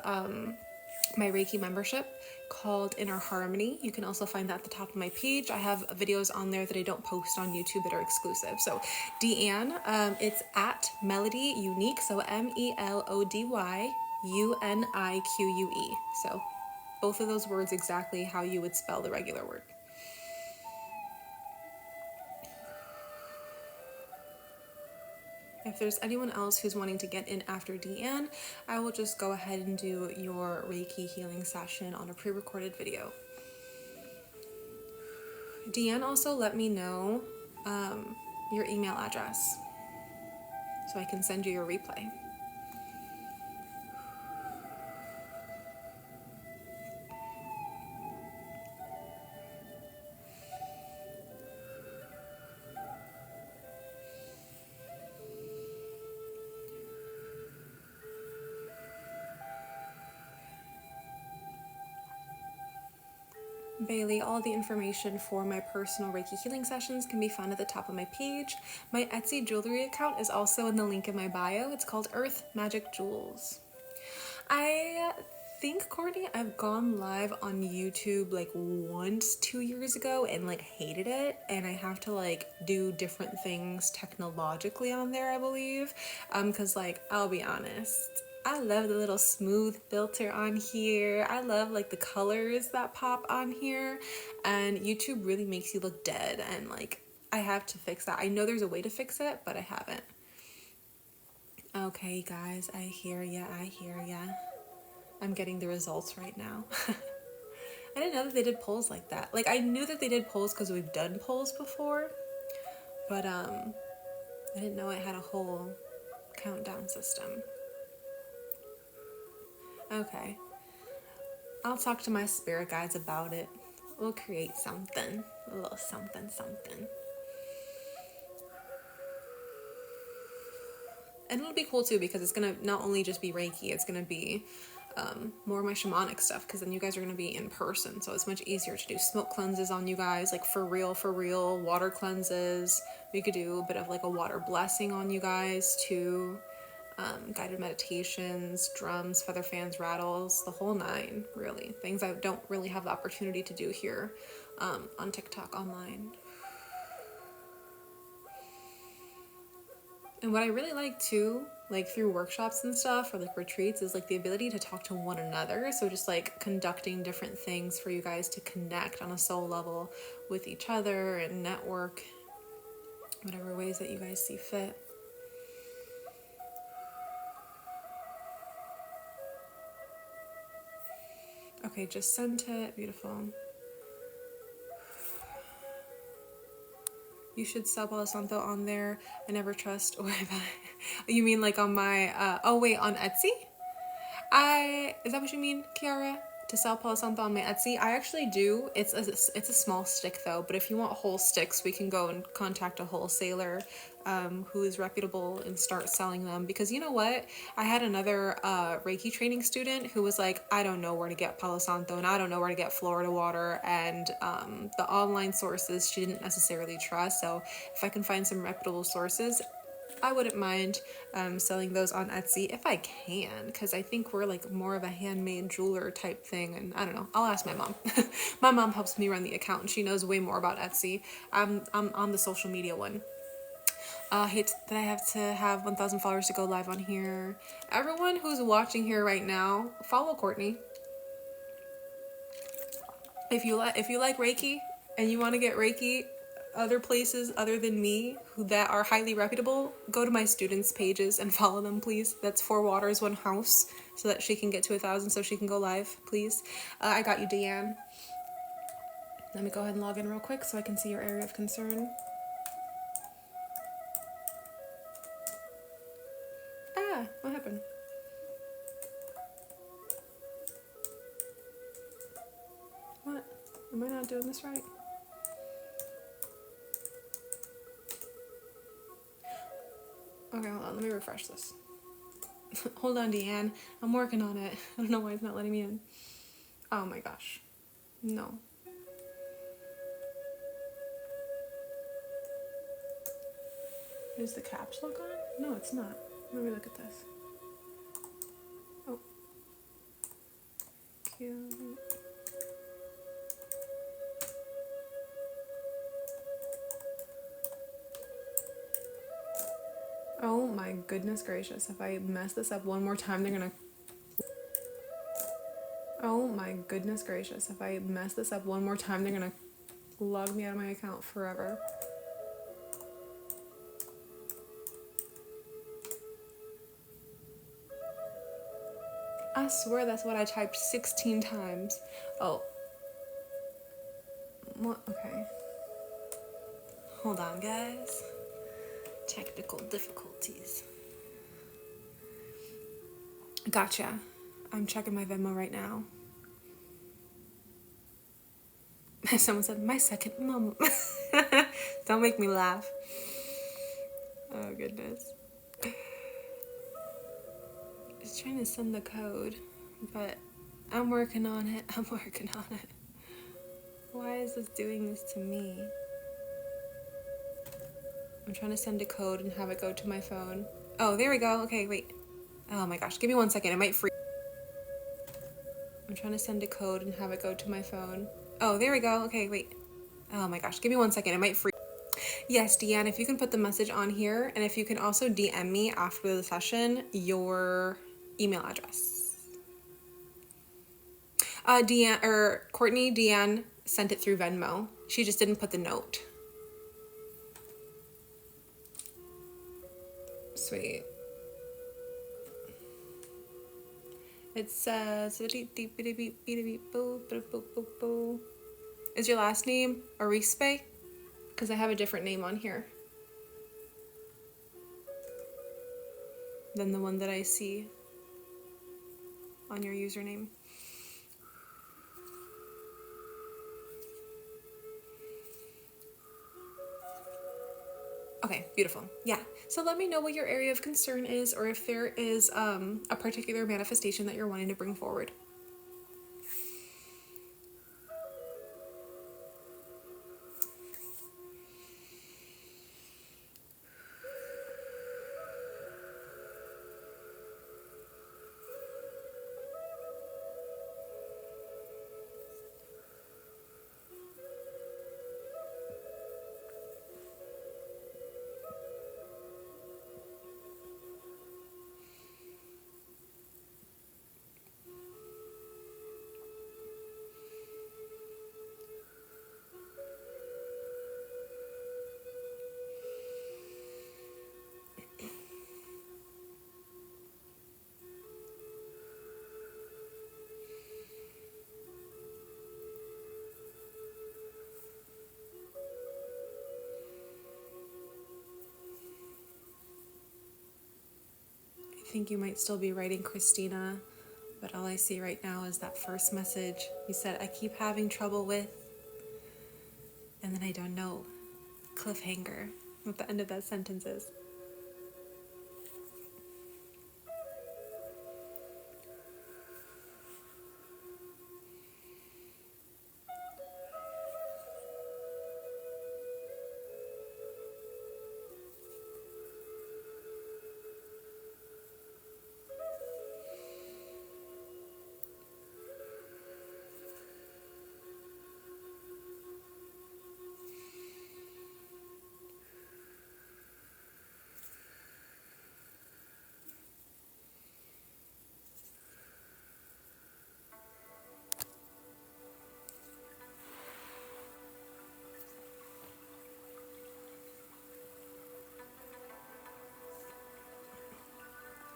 my Reiki membership called Inner Harmony. You can also find that at the top of my page. I have videos on there that I don't post on YouTube that are exclusive. So Deanne, it's at Melody Unique, so MELODYUNIQUE. So both of those words exactly how you would spell the regular word. If there's anyone else who's wanting to get in after Deanne, I will just go ahead and do your Reiki healing session on a pre-recorded video. Deanne also let me know your email address so I can send you your replay. Bailey, all the information for my personal Reiki healing sessions can be found at the top of my page. My Etsy jewelry account is also in the link in my bio. It's called Earth Magic Jewels. I think, Courtney, I've gone live on YouTube like once 2 years ago and like hated it, and I have to like do different things technologically on there, I believe, because like, I'll be honest, I love the little smooth filter on here. I love like the colors that pop on here, and YouTube really makes you look dead, and like I have to fix that. I know there's a way to fix it, but I haven't. Okay, guys, I hear ya. I'm getting the results right now. I didn't know that they did polls like that. Like, I knew that they did polls because we've done polls before, but I didn't know it had a whole countdown system. Okay. I'll talk to my spirit guides about it. We'll create something. A little something. And it'll be cool too because it's going to not only just be Reiki, it's going to be more of my shamanic stuff, because then you guys are going to be in person, so it's much easier to do smoke cleanses on you guys, like for real, water cleanses. We could do a bit of like a water blessing on you guys too. Guided meditations, drums, feather fans, rattles, the whole nine, really. Things I don't really have the opportunity to do here on TikTok online. And what I really like too, like through workshops and stuff or like retreats, is like the ability to talk to one another. So just like conducting different things for you guys to connect on a soul level with each other and network, whatever ways that you guys see fit. Okay, just sent it. Beautiful. You should sell Palo Santo on there. I never trust or I buy. You mean like on my, oh wait, on Etsy? Is that what you mean, Kiara? To sell Palo Santo on my Etsy? I actually do. It's a small stick though, but if you want whole sticks, we can go and contact a wholesaler who is reputable and start selling them. Because you know what? I had another Reiki training student who was like, I don't know where to get Palo Santo and I don't know where to get Florida water, and the online sources she didn't necessarily trust. So if I can find some reputable sources, I wouldn't mind selling those on Etsy if I can, because I think we're like more of a handmade jeweler type thing, and I don't know. I'll ask my mom. My mom helps me run the account, and she knows way more about Etsy. I'm on the social media one. Hate that I have to have 1,000 followers to go live on here. Everyone who's watching here right now, follow Courtney. If you like Reiki and you want to get Reiki other places other than me that are highly reputable, go to my students' pages and follow them, please. That's 4 Waters, 1 House, so that she can get to 1,000 so she can go live, please. I got you, Deanne. Let me go ahead and log in real quick so I can see your area of concern. Ah, what happened? What? Am I not doing this right? Okay, hold on. Let me refresh this. Hold on, Deanne. I'm working on it. I don't know why it's not letting me in. Oh my gosh. No. Is the caps lock on? No, it's not. Let me look at this. Oh. Cute. Oh my goodness gracious. If I mess this up one more time, they're gonna... Oh my goodness gracious. If I mess this up one more time, they're gonna log me out of my account forever. I swear that's what I typed 16 times. Oh. What? Okay. Hold on, guys. Technical difficulties. Gotcha. I'm checking my Venmo right now. Someone said, my second mom. Don't make me laugh. Oh, goodness. Just trying to send the code, but I'm working on it. I'm working on it. Why is this doing this to me? I'm trying to send a code and have it go to my phone. Oh, there we go. Okay, wait. Oh my gosh, give me 1 second. It might freeze. I'm trying to send a code and have it go to my phone. Oh, there we go. Okay, wait. Oh my gosh, give me 1 second. It might freeze. Yes, Deanne, if you can put the message on here, and if you can also DM me after the session your email address. Deanne sent it through Venmo. She just didn't put the note. Sweet. It says, is your last name Arispe? Because I have a different name on here than the one that I see on your username. Okay, beautiful. Yeah. So let me know what your area of concern is, or if there is a particular manifestation that you're wanting to bring forward. I think you might still be writing Christina, but all I see right now is that first message. You said, I keep having trouble with, and then I don't know, cliffhanger, what the end of that sentence is.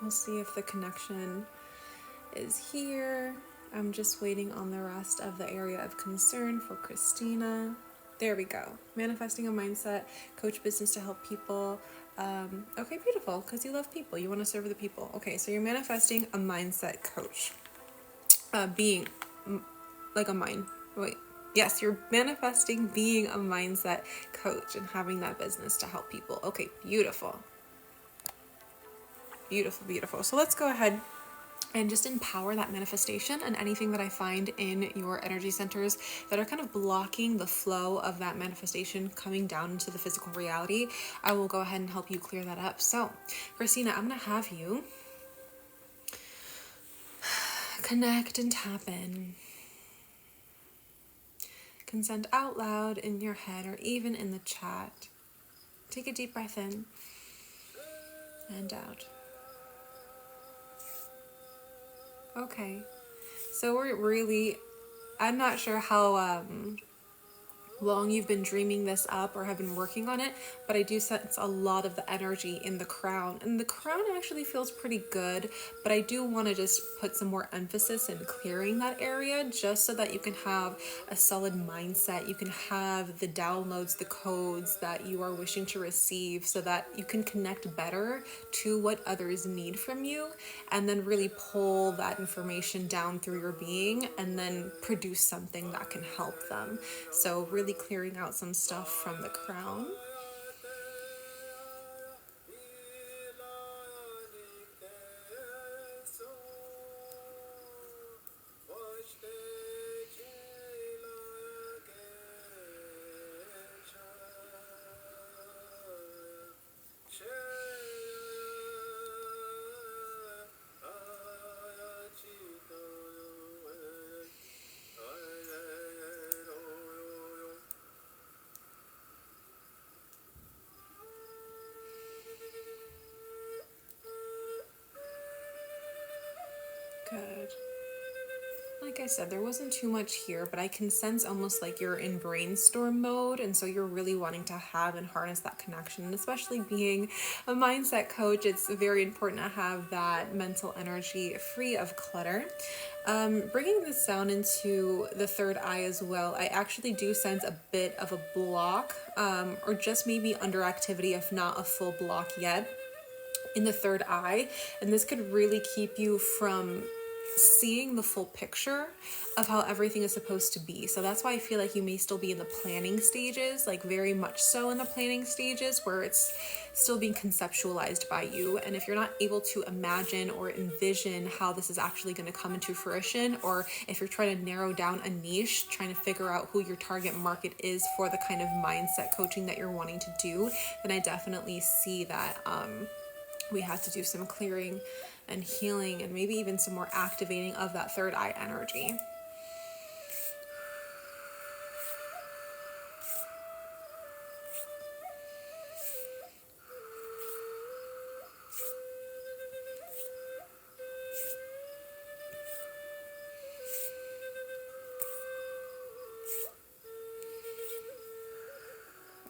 We'll see if the connection is here. I'm just waiting on the rest of the area of concern for Christina. There we go. Manifesting a mindset, coach business to help people. Okay, beautiful, because you love people. You want to serve the people. Okay, so you're manifesting a mindset coach. Being like a mind. Wait. Yes, you're manifesting being a mindset coach and having that business to help people. Okay, beautiful. Beautiful, beautiful. So let's go ahead and just empower that manifestation, and anything that I find in your energy centers that are kind of blocking the flow of that manifestation coming down into the physical reality, I will go ahead and help you clear that up. So, Christina, I'm going to have you connect and tap in. Consent out loud in your head or even in the chat. Take a deep breath in and out. Okay, so I'm not sure how long you've been dreaming this up or have been working on it, but I do sense a lot of the energy in the crown, and the crown actually feels pretty good, but I do want to just put some more emphasis in clearing that area just so that you can have a solid mindset. You can have the downloads, the codes that you are wishing to receive, so that you can connect better to what others need from you, and then really pull that information down through your being and then produce something that can help them. So really clearing out some stuff from the crown. Good. Like I said, there wasn't too much here, but I can sense almost like you're in brainstorm mode, and so you're really wanting to have and harness that connection. And especially being a mindset coach, it's very important to have that mental energy free of clutter. Bringing this down into the third eye as well, I actually do sense a bit of a block, or just maybe underactivity, if not a full block yet, in the third eye. And this could really keep you from seeing the full picture of how everything is supposed to be. So that's why I feel like you may still be in the planning stages, like very much so in the planning stages where it's still being conceptualized by you. And if you're not able to imagine or envision how this is actually going to come into fruition, or if you're trying to narrow down a niche, trying to figure out who your target market is for the kind of mindset coaching that you're wanting to do, then I definitely see that we have to do some clearing and healing, and maybe even some more activating of that third eye energy.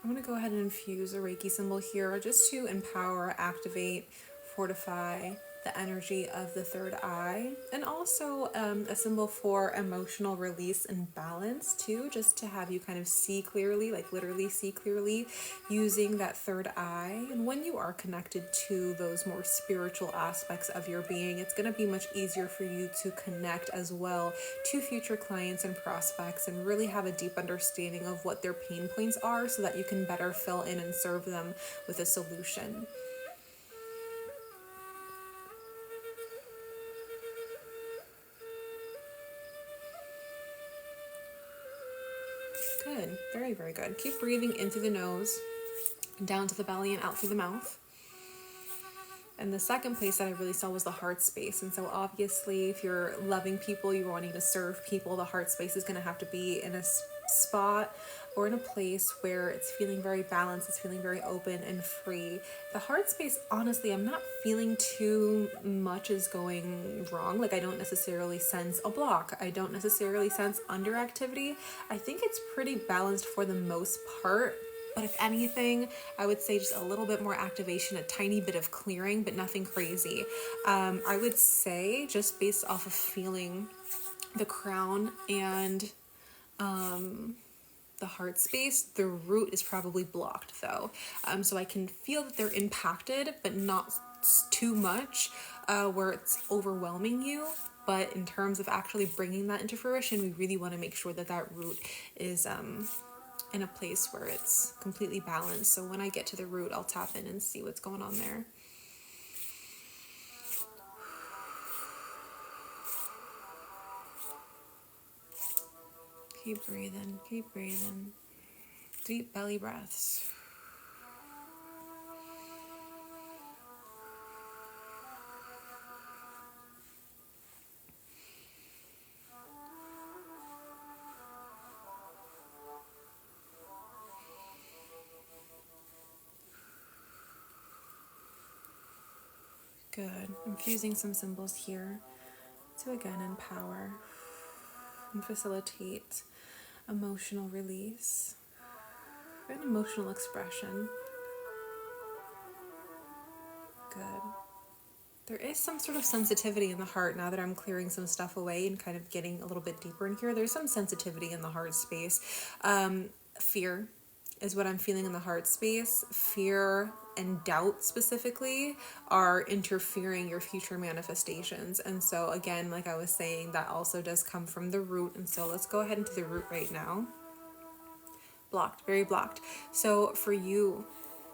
I'm going to go ahead and infuse a Reiki symbol here just to empower, activate, fortify the energy of the third eye, and also a symbol for emotional release and balance too, just to have you kind of see clearly, like literally see clearly using that third eye. And when you are connected to those more spiritual aspects of your being, it's going to be much easier for you to connect as well to future clients and prospects, and really have a deep understanding of what their pain points are, so that you can better fill in and serve them with a solution. Good. Very, very good. Keep breathing in through the nose, down to the belly, and out through the mouth. And the second place that I really saw was the heart space. And so obviously, if you're loving people, you're wanting to serve people, the heart space is going to have to be in a spot or in a place where it's feeling very balanced, it's feeling very open and free. The heart space, honestly, I'm not feeling too much is going wrong. Like, I don't necessarily sense a block. I don't necessarily sense underactivity. I think it's pretty balanced for the most part, But if anything, I would say just a little bit more activation, a tiny bit of clearing, but nothing crazy. I would say just based off of feeling the crown and the heart space, the root is probably blocked though. So I can feel that they're impacted, but not too much where it's overwhelming you. But in terms of actually bringing that into fruition, we really want to make sure that that root is in a place where it's completely balanced. So when I get to the root, I'll tap in and see what's going on there. Keep breathing, keep breathing. Deep belly breaths. Good. Infusing some symbols here to again empower and facilitate emotional release and emotional expression. Good. There is some sort of sensitivity in the heart now that I'm clearing some stuff away and kind of getting a little bit deeper in here. There's some sensitivity in the heart space. Fear is what I'm feeling in the heart space. Fear and doubt specifically are interfering your future manifestations. And so again, like I was saying, that also does come from the root. And so let's go ahead into the root right now. Blocked, very blocked. So for you,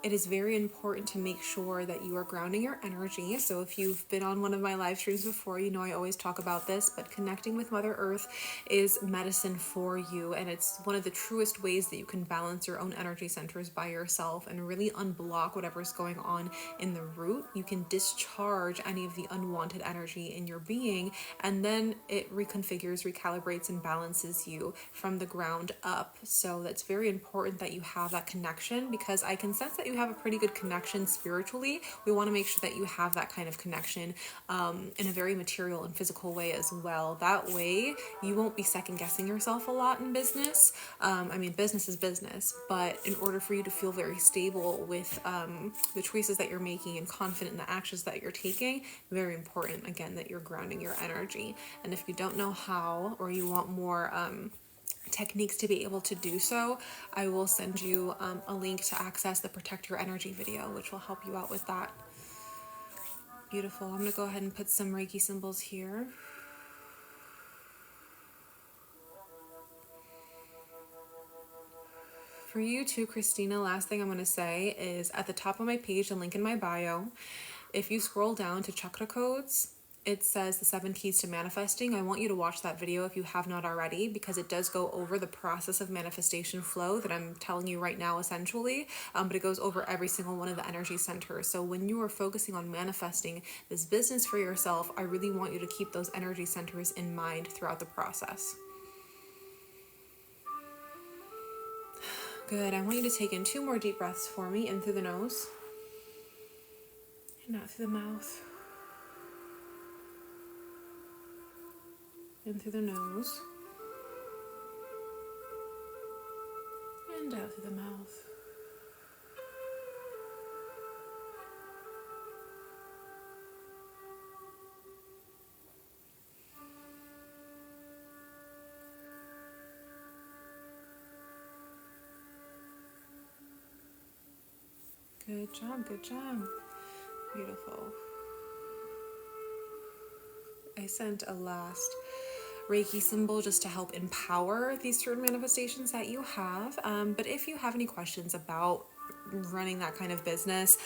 it is very important to make sure that you are grounding your energy. So if you've been on one of my live streams before, you know I always talk about this, but connecting with Mother Earth is medicine for you. And it's one of the truest ways that you can balance your own energy centers by yourself and really unblock whatever's going on in the root. You can discharge any of the unwanted energy in your being, and then it reconfigures, recalibrates, and balances you from the ground up. So that's very important that you have that connection, because I can sense that you have a pretty good connection spiritually. We want to make sure that you have that kind of connection in a very material and physical way as well. That way you won't be second guessing yourself a lot in business. I mean, business is business, but in order for you to feel very stable with the choices that you're making and confident in the actions that you're taking, very important again that you're grounding your energy. And if you don't know how, or you want more techniques to be able to do so, I will send you a link to access the Protect Your Energy video, which will help you out with that. Beautiful. I'm going to go ahead and put some Reiki symbols here. For you too, Christina, last thing I'm going to say is at the top of my page, the link in my bio, if you scroll down to chakra codes, it says the 7 keys to manifesting. I want you to watch that video if you have not already, because it does go over the process of manifestation flow that I'm telling you right now, essentially. But it goes over every single one of the energy centers. So when you are focusing on manifesting this business for yourself, I really want you to keep those energy centers in mind throughout the process. Good. I want you to take in 2 more deep breaths for me, in through the nose and out through the mouth. In through the nose and out through the mouth. Good job, good job. Beautiful. I sent a last Reiki symbol just to help empower these certain manifestations that you have. But if you have any questions about running that kind of business,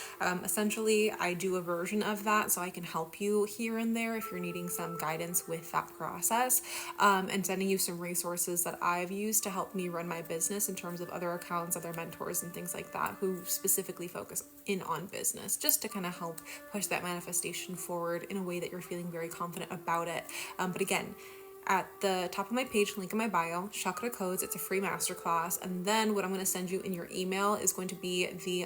essentially I do a version of that, so I can help you here and there if you're needing some guidance with that process, and sending you some resources that I've used to help me run my business in terms of other accounts, other mentors and things like that who specifically focus in on business, just to kind of help push that manifestation forward in a way that you're feeling very confident about it. But again, at the top of my page, link in my bio, Chakra Codes, it's a free masterclass. And then what I'm going to send you in your email is going to be the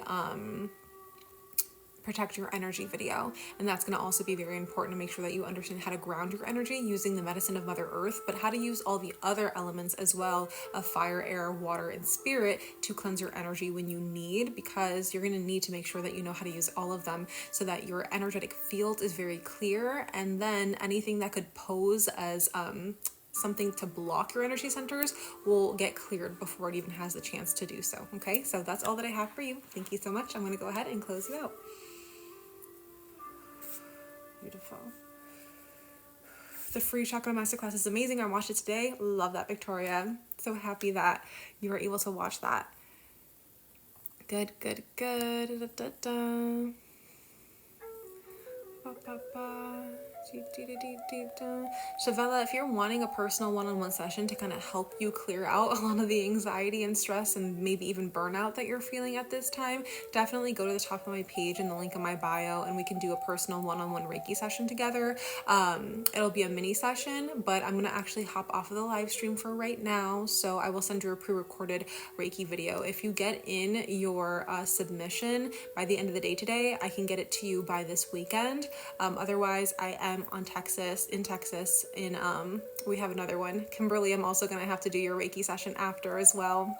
protect your energy video. And that's going to also be very important to make sure that you understand how to ground your energy using the medicine of Mother Earth, but how to use all the other elements as well of fire, air, water, and spirit to cleanse your energy when you need, because you're going to need to make sure that you know how to use all of them so that your energetic field is very clear. And then anything that could pose as something to block your energy centers will get cleared before it even has the chance to do so. Okay, so that's all that I have for you. Thank you so much. I'm going to go ahead and close you out. Beautiful. The free chakra masterclass is amazing. I watched it today. Love that, Victoria. So happy that you were able to watch that. Good, good, good. Da, da, da. Ba, ba, ba. Shavella, if you're wanting a personal one-on-one session to kind of help you clear out a lot of the anxiety and stress and maybe even burnout that you're feeling at this time, definitely go to the top of my page and the link in my bio, and we can do a personal one-on-one Reiki session together. It'll be a mini session, but I'm going to actually hop off of the live stream for right now, so I will send you a pre-recorded Reiki video. If you get in your submission by the end of the day today, I can get it to you by this weekend. Otherwise, I am in Texas, we have another one. Kimberly, I'm also going to have to do your Reiki session after as well,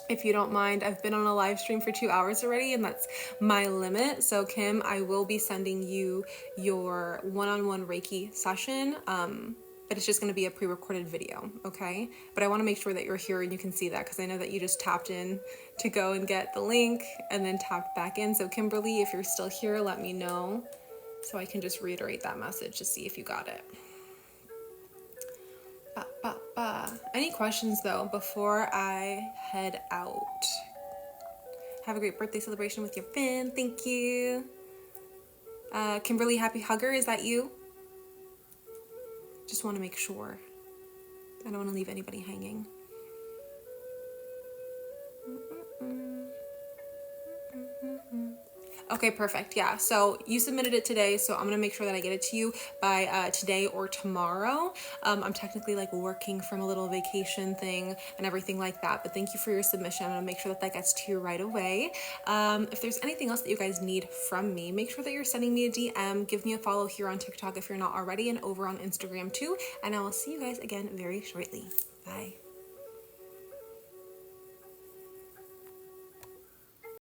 if you don't mind. I've been on a live stream for 2 hours already, and that's my limit. So Kim, I will be sending you your one-on-one Reiki session, but it's just going to be a pre-recorded video, okay? But I want to make sure that you're here and you can see that, because I know that you just tapped in to go and get the link and then tapped back in. So Kimberly, if you're still here, let me know so I can just reiterate that message to see if you got it. Any questions though before I head out? Have a great birthday celebration with your fan. Thank you. Kimberly, happy hugger, is that you? Just want to make sure. I don't want to leave anybody hanging. Okay, perfect. Yeah, so you submitted it today, so I'm gonna make sure that I get it to you by today or tomorrow. I'm technically like working from a little vacation thing and everything like that, but thank you for your submission. I'm gonna make sure that that gets to you right away. If there's anything else that you guys need from me, make sure that you're sending me a DM. Give me a follow here on TikTok if you're not already, and over on Instagram too. And I will see you guys again very shortly. Bye.